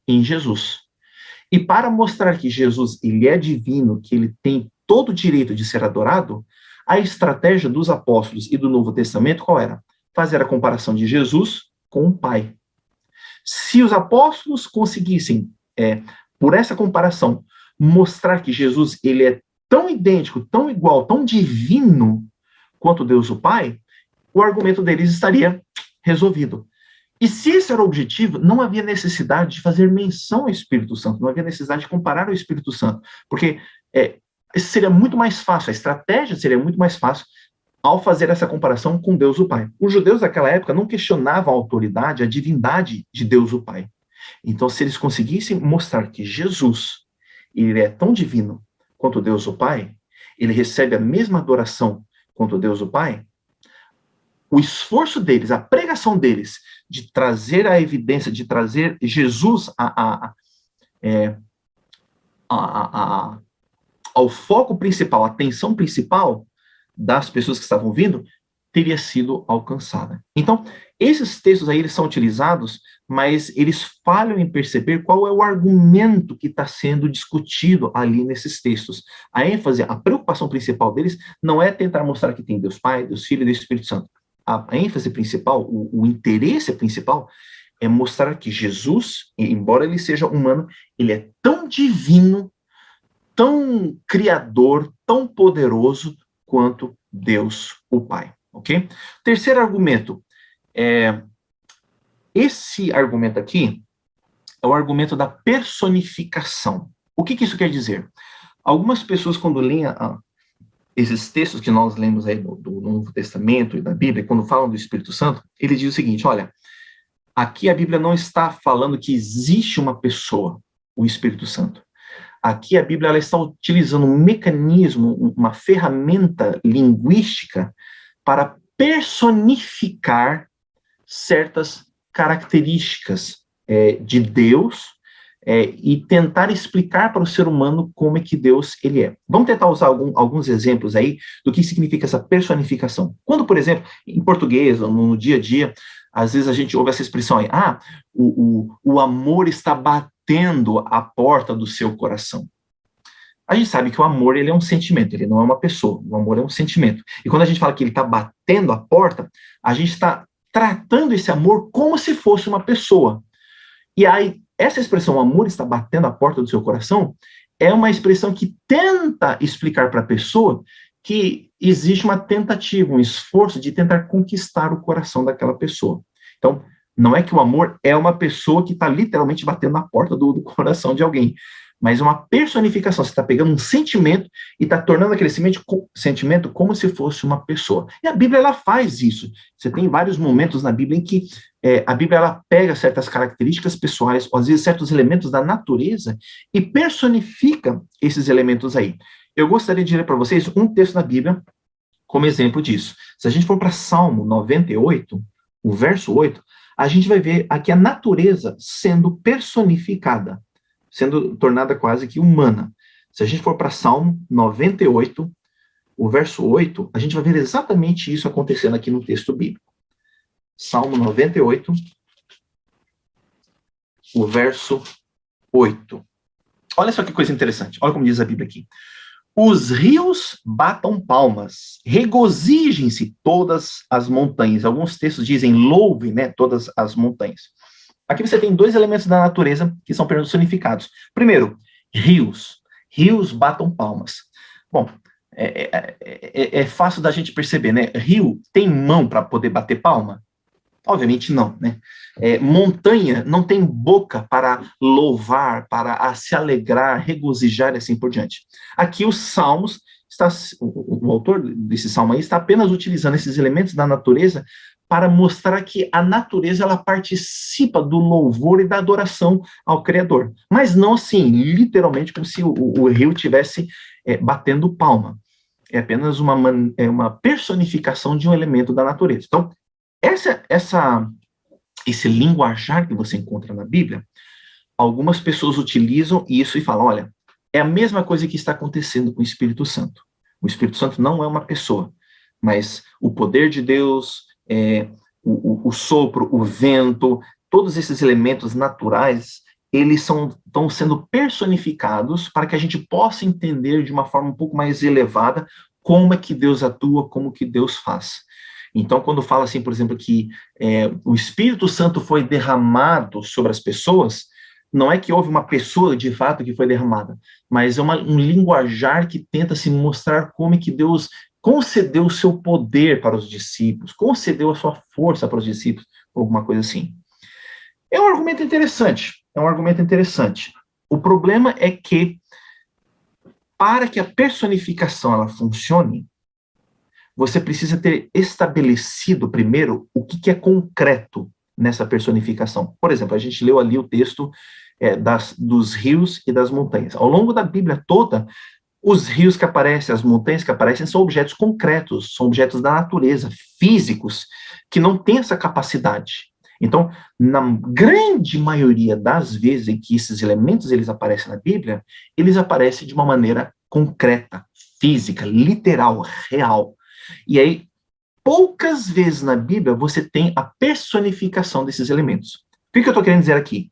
Em Jesus. E para mostrar que Jesus ele é divino, que ele tem todo o direito de ser adorado, a estratégia dos apóstolos e do Novo Testamento qual era? Fazer a comparação de Jesus com o Pai. Se os apóstolos conseguissem, por essa comparação, mostrar que Jesus ele é tão idêntico, tão igual, tão divino quanto Deus o Pai, o argumento deles estaria resolvido. E se esse era o objetivo, não havia necessidade de fazer menção ao Espírito Santo, não havia necessidade de comparar ao Espírito Santo, porque seria muito mais fácil, a estratégia seria muito mais fácil ao fazer essa comparação com Deus o Pai. Os judeus daquela época não questionavam a autoridade, a divindade de Deus o Pai. Então, se eles conseguissem mostrar que Jesus, ele é tão divino quanto Deus o Pai, ele recebe a mesma adoração quanto Deus o Pai, o esforço deles, a pregação deles, de trazer a evidência, de trazer Jesus ao foco principal, a atenção principal das pessoas que estavam vindo, teria sido alcançada. Então, esses textos aí, eles são utilizados, mas eles falham em perceber qual é o argumento que está sendo discutido ali nesses textos. A ênfase, a preocupação principal deles não é tentar mostrar que tem Deus Pai, Deus Filho e Deus Espírito Santo. A ênfase principal, o interesse principal, é mostrar que Jesus, embora ele seja humano, ele é tão divino, tão criador, tão poderoso quanto Deus, o Pai. Ok? Terceiro argumento. Esse argumento aqui é o argumento da personificação. O que isso quer dizer? Algumas pessoas, quando leem esses textos que nós lemos aí do Novo Testamento e da Bíblia, quando falam do Espírito Santo, ele diz o seguinte, olha, aqui a Bíblia não está falando que existe uma pessoa, o Espírito Santo. Aqui a Bíblia ela está utilizando um mecanismo, uma ferramenta linguística para personificar certas características de Deus e tentar explicar para o ser humano como é que Deus ele é. Vamos tentar usar alguns exemplos aí do que significa essa personificação. Quando, por exemplo, em português, no dia a dia, às vezes a gente ouve essa expressão aí, o amor está batendo a porta do seu coração. A gente sabe que o amor ele é um sentimento, ele não é uma pessoa, o amor é um sentimento. E quando a gente fala que ele está batendo a porta, a gente está tratando esse amor como se fosse uma pessoa. E aí, essa expressão, o amor está batendo a porta do seu coração, é uma expressão que tenta explicar para a pessoa que existe uma tentativa, um esforço de tentar conquistar o coração daquela pessoa. Então, não é que o amor é uma pessoa que está literalmente batendo na porta do coração de alguém, mas uma personificação. Você está pegando um sentimento e está tornando aquele sentimento como se fosse uma pessoa. E a Bíblia, ela faz isso. Você tem vários momentos na Bíblia em que a Bíblia, ela pega certas características pessoais, ou às vezes certos elementos da natureza, e personifica esses elementos aí. Eu gostaria de ler para vocês um texto da Bíblia como exemplo disso. Se a gente for para Salmo 98, o verso 8, a gente vai ver aqui a natureza sendo personificada, sendo tornada quase que humana. Se a gente for para Salmo 98, o verso 8, a gente vai ver exatamente isso acontecendo aqui no texto bíblico. Salmo 98, o verso 8. Olha só que coisa interessante. Olha como diz a Bíblia aqui. Os rios batam palmas, regozijem-se todas as montanhas. Alguns textos dizem louve, né, todas as montanhas. Aqui você tem dois elementos da natureza que são personificados. Primeiro, rios. Rios batam palmas. Bom, é fácil da gente perceber, né? Rio tem mão para poder bater palma? Obviamente não, né? Montanha não tem boca para louvar, para se alegrar, regozijar e assim por diante. Aqui os salmos, o autor desse salmo aí está apenas utilizando esses elementos da natureza para mostrar que a natureza ela participa do louvor e da adoração ao Criador. Mas não assim, literalmente, como se o rio estivesse batendo palma. É apenas uma personificação de um elemento da natureza. Então, esse linguajar que você encontra na Bíblia, algumas pessoas utilizam isso e falam, olha, é a mesma coisa que está acontecendo com o Espírito Santo. O Espírito Santo não é uma pessoa, mas o poder de Deus, o sopro, o vento, todos esses elementos naturais, eles estão sendo personificados para que a gente possa entender de uma forma um pouco mais elevada como é que Deus atua, como que Deus faz. Então, quando fala assim, por exemplo, que o Espírito Santo foi derramado sobre as pessoas, não é que houve uma pessoa de fato que foi derramada, mas é um linguajar que tenta se mostrar como é que Deus concedeu o seu poder para os discípulos, concedeu a sua força para os discípulos, alguma coisa assim. É um argumento interessante, O problema é que, para que a personificação ela funcione, você precisa ter estabelecido primeiro o que é concreto nessa personificação. Por exemplo, a gente leu ali o texto dos rios e das montanhas. Ao longo da Bíblia toda, os rios que aparecem, as montanhas que aparecem, são objetos concretos, são objetos da natureza, físicos, que não têm essa capacidade. Então, na grande maioria das vezes em que esses elementos eles aparecem na Bíblia, eles aparecem de uma maneira concreta, física, literal, real. E aí, poucas vezes na Bíblia você tem a personificação desses elementos. O que eu estou querendo dizer aqui?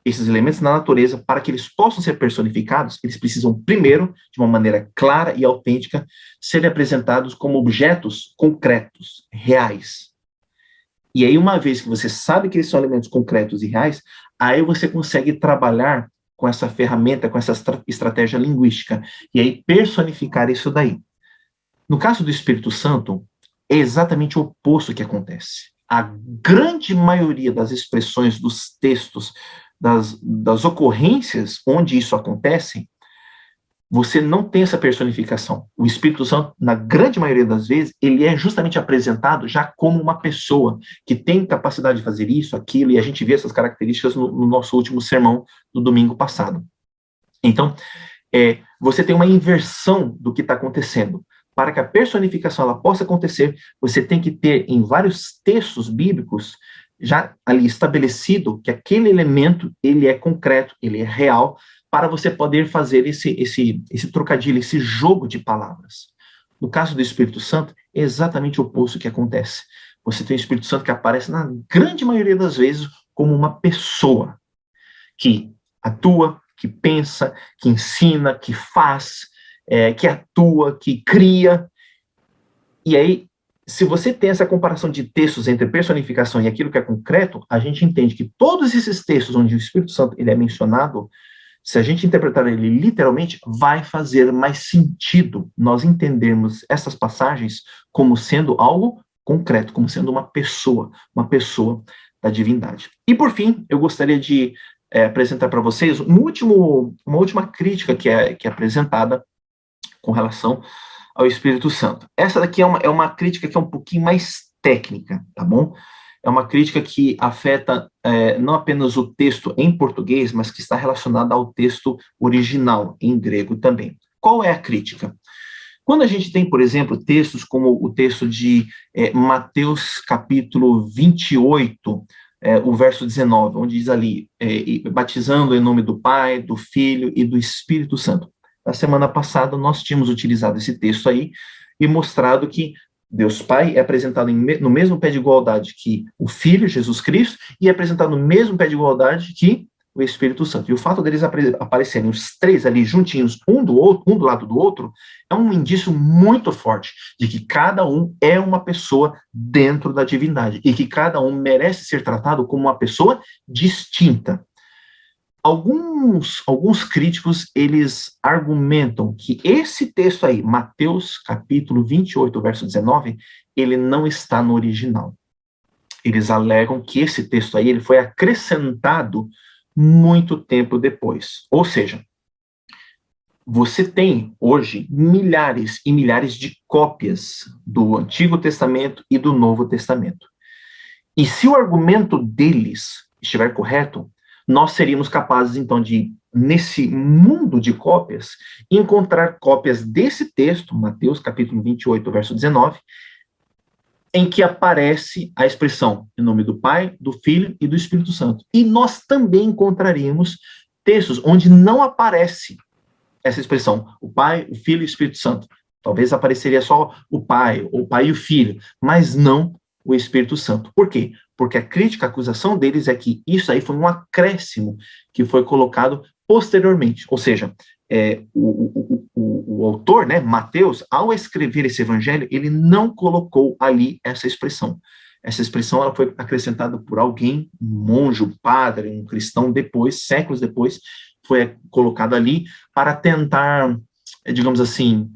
Esses elementos na natureza, para que eles possam ser personificados, eles precisam, primeiro, de uma maneira clara e autêntica, serem apresentados como objetos concretos, reais. E aí, uma vez que você sabe que eles são elementos concretos e reais, aí você consegue trabalhar com essa ferramenta, com essa estratégia linguística, e aí personificar isso daí. No caso do Espírito Santo, é exatamente o oposto que acontece. A grande maioria das expressões dos textos, das ocorrências onde isso acontece, você não tem essa personificação. O Espírito Santo, na grande maioria das vezes, ele é justamente apresentado já como uma pessoa que tem capacidade de fazer isso, aquilo, e a gente vê essas características no nosso último sermão do domingo passado. Então, você tem uma inversão do que está acontecendo. Para que a personificação ela possa acontecer, você tem que ter em vários textos bíblicos já ali estabelecido que aquele elemento ele é concreto, ele é real, para você poder fazer esse trocadilho, esse jogo de palavras. No caso do Espírito Santo, é exatamente o oposto que acontece. Você tem o Espírito Santo que aparece na grande maioria das vezes como uma pessoa que atua, que pensa, que ensina, que faz, que atua, que cria. E aí, se você tem essa comparação de textos entre personificação e aquilo que é concreto, a gente entende que todos esses textos onde o Espírito Santo ele é mencionado, se a gente interpretar ele literalmente, vai fazer mais sentido nós entendermos essas passagens como sendo algo concreto, como sendo uma pessoa da divindade. E por fim, eu gostaria de apresentar para vocês uma última crítica que é apresentada com relação ao Espírito Santo. Essa daqui é uma crítica que é um pouquinho mais técnica, tá bom? É uma crítica que afeta não apenas o texto em português, mas que está relacionada ao texto original, em grego também. Qual é a crítica? Quando a gente tem, por exemplo, textos como o texto de Mateus capítulo 28, o verso 19, onde diz ali, batizando em nome do Pai, do Filho e do Espírito Santo. Na semana passada, nós tínhamos utilizado esse texto aí e mostrado que Deus Pai é apresentado no mesmo pé de igualdade que o Filho, Jesus Cristo, e é apresentado no mesmo pé de igualdade que o Espírito Santo. E o fato deles aparecerem os três ali juntinhos, um do lado do outro, é um indício muito forte de que cada um é uma pessoa dentro da divindade e que cada um merece ser tratado como uma pessoa distinta. Alguns críticos, eles argumentam que esse texto aí, Mateus capítulo 28, verso 19, ele não está no original. Eles alegam que esse texto aí, ele foi acrescentado muito tempo depois. Ou seja, você tem hoje milhares e milhares de cópias do Antigo Testamento e do Novo Testamento. E se o argumento deles estiver correto, nós seríamos capazes, então, de, nesse mundo de cópias, encontrar cópias desse texto, Mateus capítulo 28, verso 19, em que aparece a expressão em nome do Pai, do Filho e do Espírito Santo. E nós também encontraríamos textos onde não aparece essa expressão, o Pai, o Filho e o Espírito Santo. Talvez apareceria só o Pai e o Filho, mas não o Espírito Santo. Por quê? Porque a crítica, a acusação deles é que isso aí foi um acréscimo que foi colocado posteriormente. Ou seja, o autor, né, Mateus, ao escrever esse evangelho, ele não colocou ali essa expressão. Essa expressão ela foi acrescentada por alguém, um monge, um padre, um cristão depois, séculos depois, foi colocada ali para tentar, digamos assim,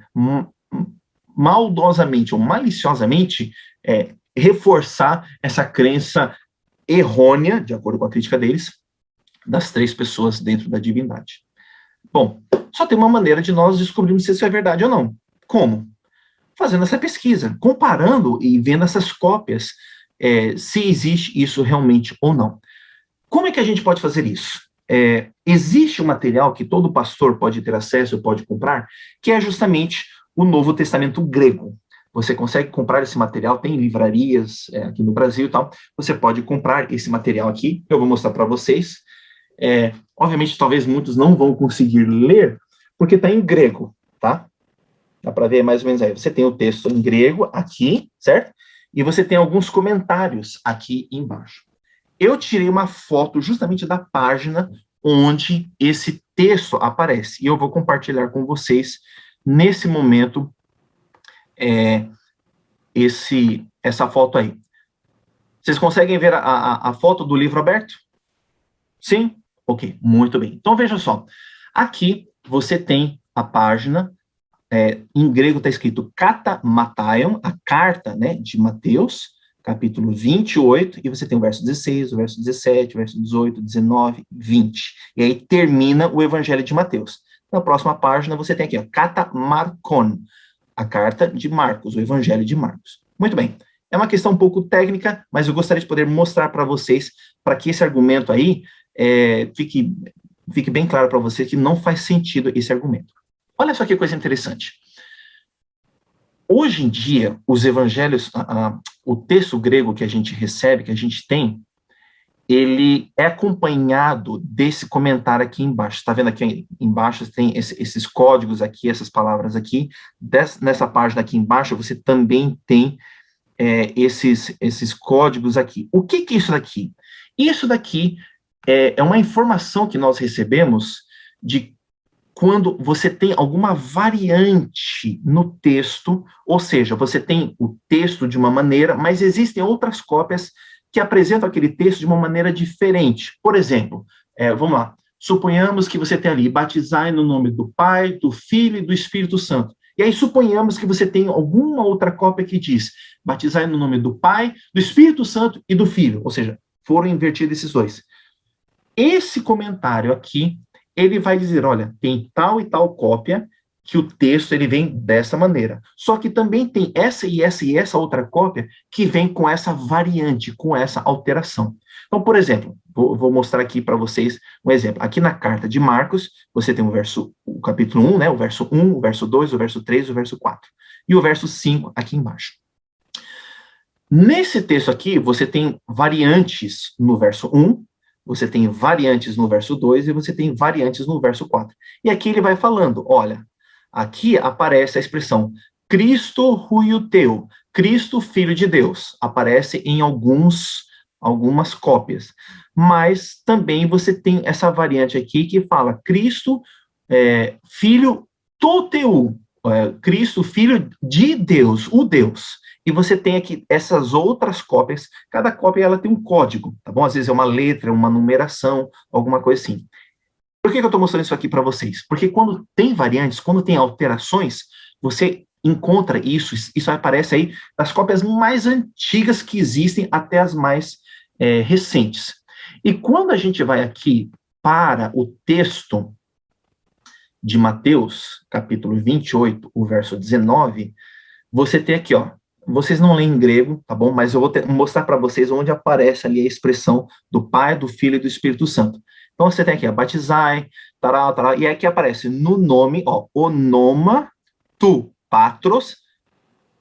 maldosamente ou maliciosamente reforçar essa crença errônea, de acordo com a crítica deles, das três pessoas dentro da divindade. Bom, só tem uma maneira de nós descobrirmos se isso é verdade ou não. Como? Fazendo essa pesquisa, comparando e vendo essas cópias, se existe isso realmente ou não. Como é que a gente pode fazer isso? Existe um material que todo pastor pode ter acesso, pode comprar, que é justamente o Novo Testamento grego. Você consegue comprar esse material, tem livrarias aqui no Brasil e tal, você pode comprar esse material aqui, eu vou mostrar para vocês. Obviamente, talvez muitos não vão conseguir ler, porque está em grego, tá? Dá para ver mais ou menos aí. Você tem o texto em grego aqui, certo? E você tem alguns comentários aqui embaixo. Eu tirei uma foto justamente da página onde esse texto aparece. E eu vou compartilhar com vocês, nesse momento, essa foto aí. Vocês conseguem ver a foto do livro aberto? Sim? Ok, muito bem. Então, veja só. Aqui, você tem a página, em grego está escrito Kata Matthaion, a carta, né, de Mateus, capítulo 28, e você tem o verso 16, o verso 17, o verso 18, 19, 20. E aí termina o Evangelho de Mateus. Na próxima página, você tem aqui, ó, Kata Markon, a carta de Marcos, o Evangelho de Marcos. Muito bem. É uma questão um pouco técnica, mas eu gostaria de poder mostrar para vocês, para que esse argumento aí fique bem claro para vocês que não faz sentido esse argumento. Olha só que coisa interessante. Hoje em dia, os evangelhos, o texto grego que a gente recebe, que a gente tem, ele é acompanhado desse comentário aqui embaixo. Está vendo aqui embaixo? Tem esses códigos aqui, essas palavras aqui. Nessa página aqui embaixo, você também tem esses códigos aqui. O que é isso daqui? Isso daqui é uma informação que nós recebemos de quando você tem alguma variante no texto, ou seja, você tem o texto de uma maneira, mas existem outras cópias que apresentam aquele texto de uma maneira diferente. Por exemplo, vamos lá, suponhamos que você tem ali, batizai no nome do Pai, do Filho e do Espírito Santo. E aí suponhamos que você tem alguma outra cópia que diz, batizai no nome do Pai, do Espírito Santo e do Filho, ou seja, foram invertidos esses dois. Esse comentário aqui, ele vai dizer, olha, tem tal e tal cópia que o texto ele vem dessa maneira. Só que também tem essa e essa e essa outra cópia que vem com essa variante, com essa alteração. Então, por exemplo, vou mostrar aqui para vocês um exemplo. Aqui na carta de Marcos, você tem o capítulo 1, né, o verso 1, o verso 2, o verso 3, o verso 4. E o verso 5 aqui embaixo. Nesse texto aqui, você tem variantes no verso 1, você tem variantes no verso 2 e você tem variantes no verso 4. E aqui ele vai falando, olha, aqui aparece a expressão Cristo ruiuteu, Cristo Filho de Deus, aparece em algumas cópias. Mas também você tem essa variante aqui que fala Cristo Filho toteu, Cristo Filho de Deus, o Deus. E você tem aqui essas outras cópias, cada cópia ela tem um código, tá bom? Às vezes é uma letra, uma numeração, alguma coisa assim. Por que eu estou mostrando isso aqui para vocês? Porque quando tem variantes, quando tem alterações, você encontra isso aparece aí das cópias mais antigas que existem até as mais recentes. E quando a gente vai aqui para o texto de Mateus, capítulo 28, o verso 19, você tem aqui, ó, vocês não leem em grego, tá bom? Mas eu vou mostrar para vocês onde aparece ali a expressão do Pai, do Filho e do Espírito Santo. Então, você tem aqui, ó, batizai, tará, tará, e aqui aparece no nome, ó, onoma tu patros.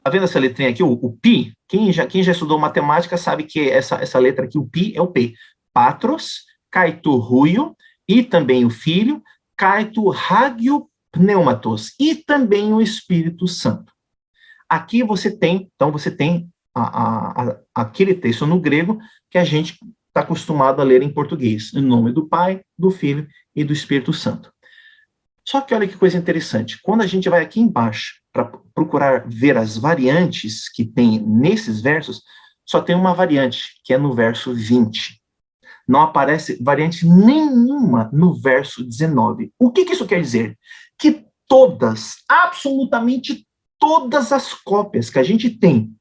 Tá vendo essa letrinha aqui, o pi? Quem já estudou matemática sabe que essa letra aqui, o pi, é o P. Patros, kai tu ruio, e também o Filho, kai tu hagio pneumatos, e também o Espírito Santo. Aqui você tem, então você tem aquele texto no grego que a gente está acostumado a ler em português, em nome do Pai, do Filho e do Espírito Santo. Só que olha que coisa interessante, quando a gente vai aqui embaixo para procurar ver as variantes que tem nesses versos, só tem uma variante, que é no verso 20. Não aparece variante nenhuma no verso 19. O que isso quer dizer? Que todas, absolutamente todas as cópias que a gente tem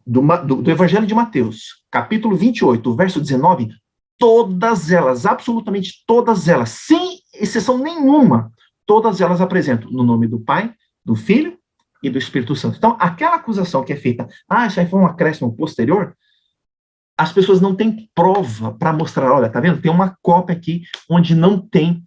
do Evangelho de Mateus, capítulo 28, verso 19, todas elas, absolutamente todas elas, sem exceção nenhuma, todas elas apresentam no nome do Pai, do Filho e do Espírito Santo. Então, aquela acusação que é feita, isso aí foi um acréscimo posterior, as pessoas não têm prova para mostrar, olha, tá vendo? Tem uma cópia aqui onde não tem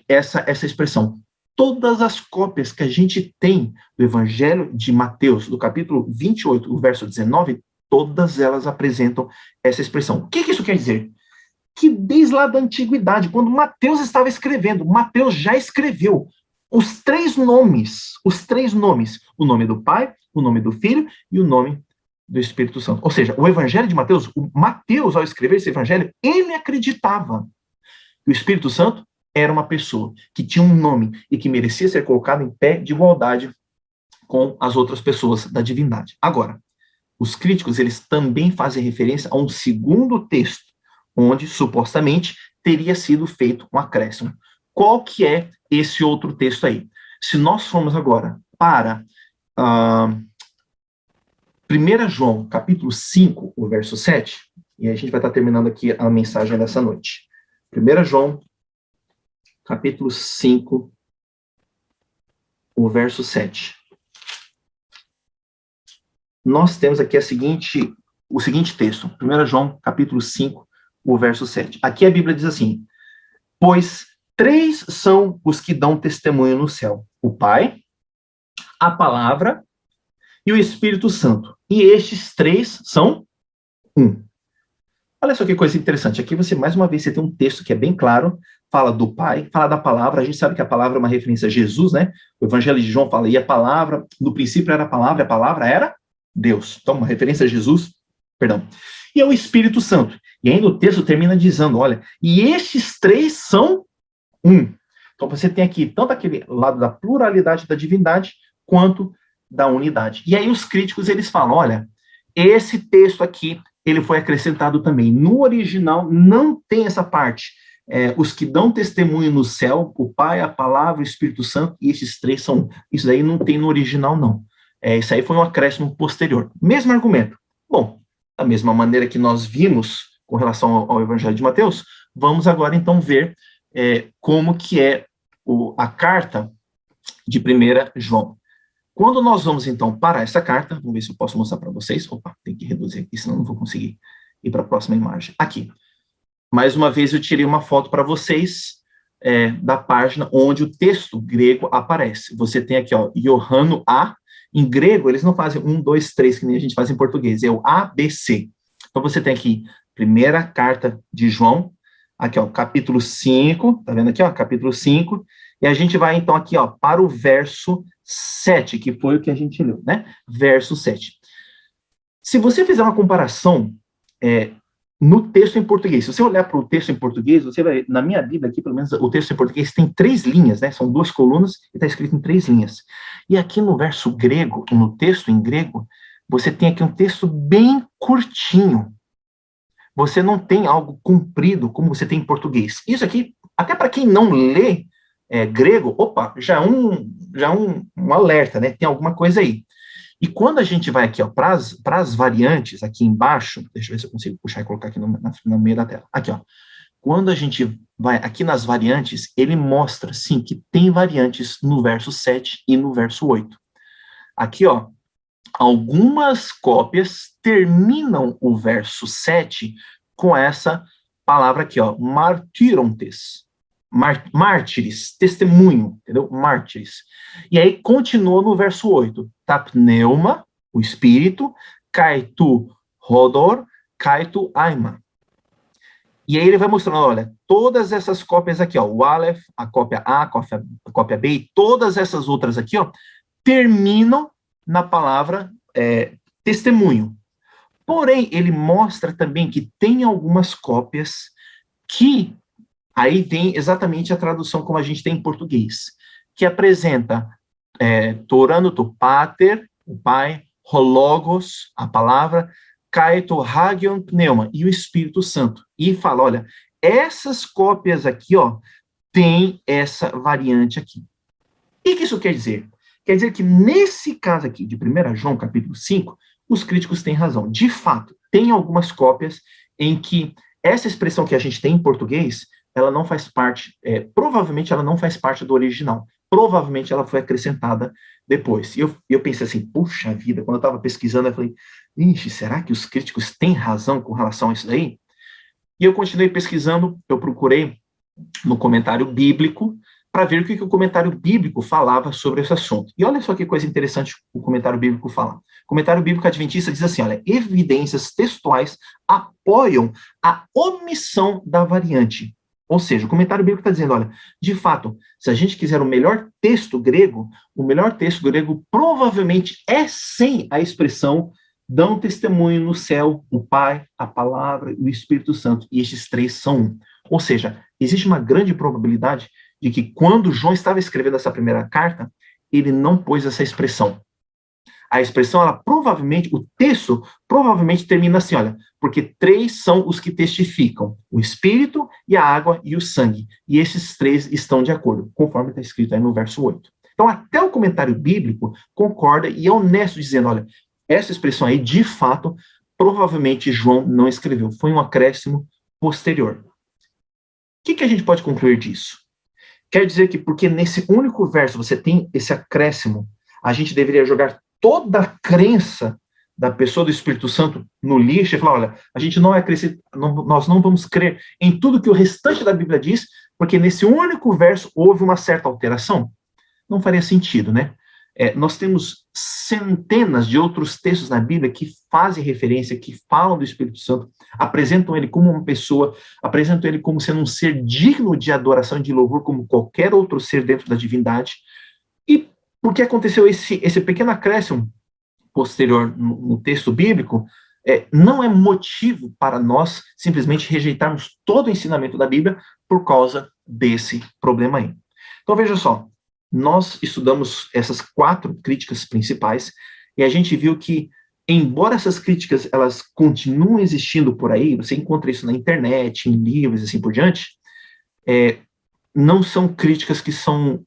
essa expressão. Todas as cópias que a gente tem do Evangelho de Mateus, do capítulo 28, o verso 19, todas elas apresentam essa expressão. O que isso quer dizer? Que desde lá da antiguidade, quando Mateus estava escrevendo, Mateus já escreveu os três nomes, o nome do Pai, o nome do Filho e o nome do Espírito Santo. Ou seja, o Evangelho de Mateus, o Mateus, ao escrever esse Evangelho, ele acreditava que o Espírito Santo era uma pessoa que tinha um nome e que merecia ser colocado em pé de igualdade com as outras pessoas da divindade. Agora, os críticos, eles também fazem referência a um segundo texto, onde, supostamente, teria sido feito um acréscimo. Qual que é esse outro texto aí? Se nós formos agora para 1 João, capítulo 5, o verso 7, e a gente vai estar terminando aqui a mensagem dessa noite. 1 João, capítulo 5, o verso 7. Nós temos aqui o seguinte texto, 1 João, capítulo 5, o verso 7. Aqui a Bíblia diz assim: pois 3 são os que dão testemunho no céu: o Pai, a Palavra e o Espírito Santo. E estes 3 são um. Olha só que coisa interessante. Aqui mais uma vez, você tem um texto que é bem claro, fala do Pai, fala da Palavra. A gente sabe que a Palavra é uma referência a Jesus, né? O Evangelho de João fala, e a Palavra, no princípio era a Palavra era Deus. Então, uma referência a Jesus, perdão. E é o Espírito Santo. E ainda o texto termina dizendo, olha, e estes 3 são um. Então, você tem aqui tanto aquele lado da pluralidade da divindade, quanto da unidade. E aí os críticos, eles falam, olha, esse texto aqui, ele foi acrescentado também. No original, não tem essa parte. Os que dão testemunho no céu, o Pai, a Palavra, o Espírito Santo, e esses 3 são um. Isso daí não tem no original, não. Isso aí foi um acréscimo posterior. Mesmo argumento. Bom, da mesma maneira que nós vimos com relação ao Evangelho de Mateus, vamos agora, então, ver como que é a carta de 1 João. Quando nós vamos, então, para essa carta, vamos ver se eu posso mostrar para vocês. Opa, tem que reduzir aqui, senão não vou conseguir ir para a próxima imagem. Aqui. Mais uma vez, eu tirei uma foto para vocês da página onde o texto grego aparece. Você tem aqui, ó, Iohanno A. Em grego, eles não fazem 1, 2, 3, que nem a gente faz em português. É o ABC. Então, você tem aqui, primeira carta de João, aqui, ó, capítulo 5, tá vendo aqui, ó, capítulo 5, e a gente vai, então, aqui, ó, para o verso 7, que foi o que a gente leu, né? Verso 7. Se você fizer uma comparação no texto em português, se você olhar para o texto em português, você vai, na minha Bíblia aqui, pelo menos, o texto em português tem 3 linhas, né? São 2 colunas e está escrito em 3 linhas. E aqui no verso grego, no texto em grego, você tem aqui um texto bem curtinho. Você não tem algo comprido como você tem em português. Isso aqui, até para quem não lê grego, opa, já é um alerta, né? Tem alguma coisa aí. E quando a gente vai aqui, ó, para as variantes, aqui embaixo, deixa eu ver se eu consigo puxar e colocar aqui no meio da tela. Aqui, ó. Quando a gente vai aqui nas variantes, ele mostra, sim, que tem variantes no verso 7 e no verso 8. Aqui, ó, algumas cópias terminam o verso 7 com essa palavra aqui, ó, martyrontes. Mártires, testemunho, entendeu? Mártires. E aí continua no verso 8. Ta pneuma, o espírito, kai tu hodor, kai tu aima. E aí ele vai mostrando, olha, todas essas cópias aqui, ó, o Aleph, a cópia A, a cópia B, e todas essas outras aqui, ó, terminam na palavra testemunho. Porém, ele mostra também que tem algumas cópias que aí vem exatamente a tradução como a gente tem em português, que apresenta Torano tu pater, o pai, hologos, a palavra, kaito hagion pneuma, e o Espírito Santo. E fala, olha, essas cópias aqui, ó, tem essa variante aqui. O que isso quer dizer? Quer dizer que nesse caso aqui, de 1 João, capítulo 5, os críticos têm razão. De fato, tem algumas cópias em que essa expressão que a gente tem em português, ela não faz parte, provavelmente ela não faz parte do original. Provavelmente ela foi acrescentada depois. E eu pensei assim, puxa vida, quando eu estava pesquisando, eu falei, ixi, será que os críticos têm razão com relação a isso daí? E eu continuei pesquisando, eu procurei no comentário bíblico, para ver o que o comentário bíblico falava sobre esse assunto. E olha só que coisa interessante o comentário bíblico fala. O comentário bíblico adventista diz assim, olha, evidências textuais apoiam a omissão da variante. Ou seja, o comentário bíblico está dizendo, olha, de fato, se a gente quiser o melhor texto grego provavelmente é sem a expressão dão testemunho no céu o Pai, a Palavra e o Espírito Santo. E estes três são um. Ou seja, existe uma grande probabilidade de que quando João estava escrevendo essa primeira carta, ele não pôs essa expressão. A expressão, o texto provavelmente termina assim, olha, porque três são os que testificam, o Espírito e a água e o sangue. E esses três estão de acordo, conforme está escrito aí no verso 8. Então, até o comentário bíblico concorda e é honesto dizendo, olha, essa expressão aí, de fato, provavelmente João não escreveu. Foi um acréscimo posterior. O que a gente pode concluir disso? Quer dizer que porque nesse único verso você tem esse acréscimo, a gente deveria jogar toda a crença da pessoa do Espírito Santo no lixo e falar, olha, a gente não acredita, nós não vamos crer em tudo que o restante da Bíblia diz, porque nesse único verso houve uma certa alteração? Não faria sentido, né? Nós temos centenas de outros textos na Bíblia que fazem referência, que falam do Espírito Santo, apresentam ele como uma pessoa, apresentam ele como sendo um ser digno de adoração e de louvor, como qualquer outro ser dentro da divindade. E por que aconteceu esse pequeno acréscimo posterior no texto bíblico, não é motivo para nós simplesmente rejeitarmos todo o ensinamento da Bíblia por causa desse problema aí. Então veja só, nós estudamos essas 4 críticas principais e a gente viu que, embora essas críticas elas continuem existindo por aí, você encontra isso na internet, em livros e assim por diante, não são críticas que são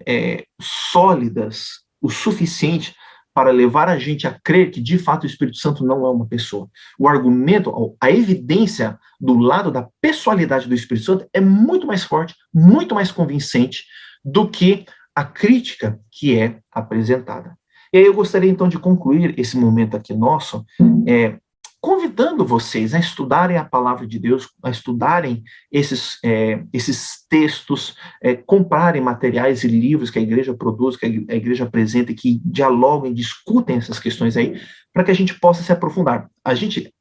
sólidas o suficiente para levar a gente a crer que, de fato, o Espírito Santo não é uma pessoa. O argumento, a evidência do lado da pessoalidade do Espírito Santo é muito mais forte, muito mais convincente do que a crítica que é apresentada. E aí eu gostaria, então, de concluir esse momento aqui nosso, convidando vocês a estudarem a palavra de Deus, a estudarem esses textos, comprarem materiais e livros que a igreja produz, que a igreja apresenta, e que dialogam e discutem essas questões aí, para que a gente possa se aprofundar. A gente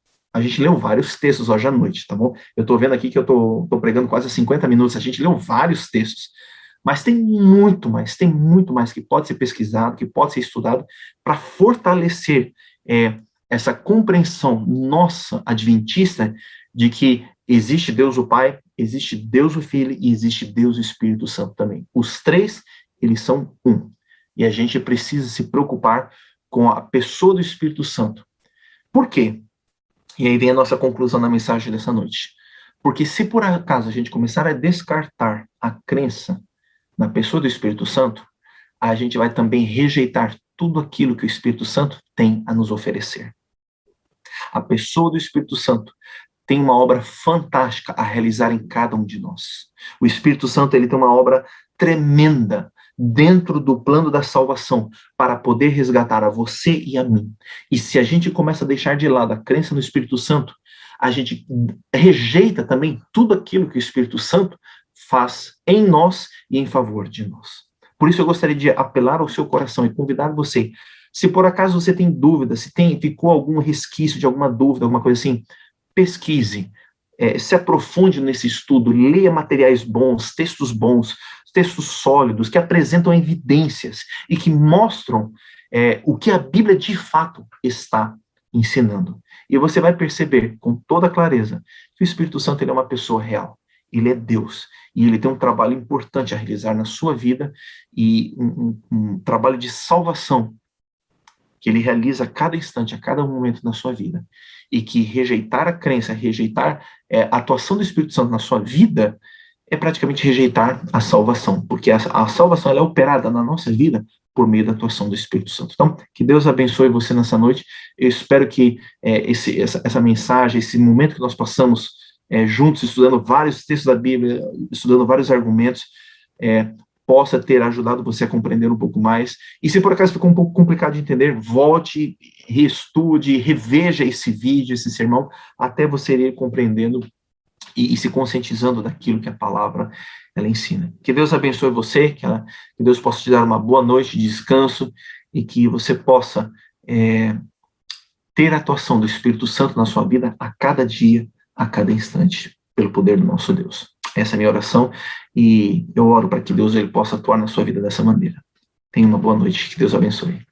leu vários textos hoje à noite, tá bom? Eu estou vendo aqui que eu estou pregando quase 50 minutos, a gente leu vários textos, mas tem muito mais que pode ser pesquisado, que pode ser estudado, para fortalecer essa compreensão nossa, adventista, de que existe Deus o Pai, existe Deus o Filho e existe Deus o Espírito Santo também. Os três, eles são um. E a gente precisa se preocupar com a pessoa do Espírito Santo. Por quê? E aí vem a nossa conclusão na mensagem dessa noite. Porque se por acaso a gente começar a descartar a crença na pessoa do Espírito Santo, a gente vai também rejeitar tudo aquilo que o Espírito Santo tem a nos oferecer. A pessoa do Espírito Santo tem uma obra fantástica a realizar em cada um de nós. O Espírito Santo, ele tem uma obra tremenda dentro do plano da salvação para poder resgatar a você e a mim. E se a gente começa a deixar de lado a crença no Espírito Santo, a gente rejeita também tudo aquilo que o Espírito Santo faz em nós e em favor de nós. Por isso eu gostaria de apelar ao seu coração e convidar você, se por acaso você tem dúvida, se ficou algum resquício de alguma dúvida, alguma coisa assim, pesquise, se aprofunde nesse estudo, leia materiais bons, textos sólidos, que apresentam evidências e que mostram o que a Bíblia de fato está ensinando. E você vai perceber com toda clareza que o Espírito Santo ele é uma pessoa real. Ele é Deus, e ele tem um trabalho importante a realizar na sua vida, e um trabalho de salvação que ele realiza a cada instante, a cada momento na sua vida, e que rejeitar a crença, rejeitar a atuação do Espírito Santo na sua vida, é praticamente rejeitar a salvação, porque a salvação ela é operada na nossa vida por meio da atuação do Espírito Santo. Então, que Deus abençoe você nessa noite. Eu espero que essa mensagem, esse momento que nós passamos juntos, estudando vários textos da Bíblia, estudando vários argumentos, possa ter ajudado você a compreender um pouco mais. E se por acaso ficou um pouco complicado de entender, volte, reestude, reveja esse vídeo, esse sermão, até você ir compreendendo e se conscientizando daquilo que a palavra ela ensina. Que Deus abençoe você, que Deus possa te dar uma boa noite de descanso e que você possa ter a atuação do Espírito Santo na sua vida a cada dia, a cada instante, pelo poder do nosso Deus. Essa é a minha oração, e eu oro para que Deus ele possa atuar na sua vida dessa maneira. Tenha uma boa noite, que Deus abençoe.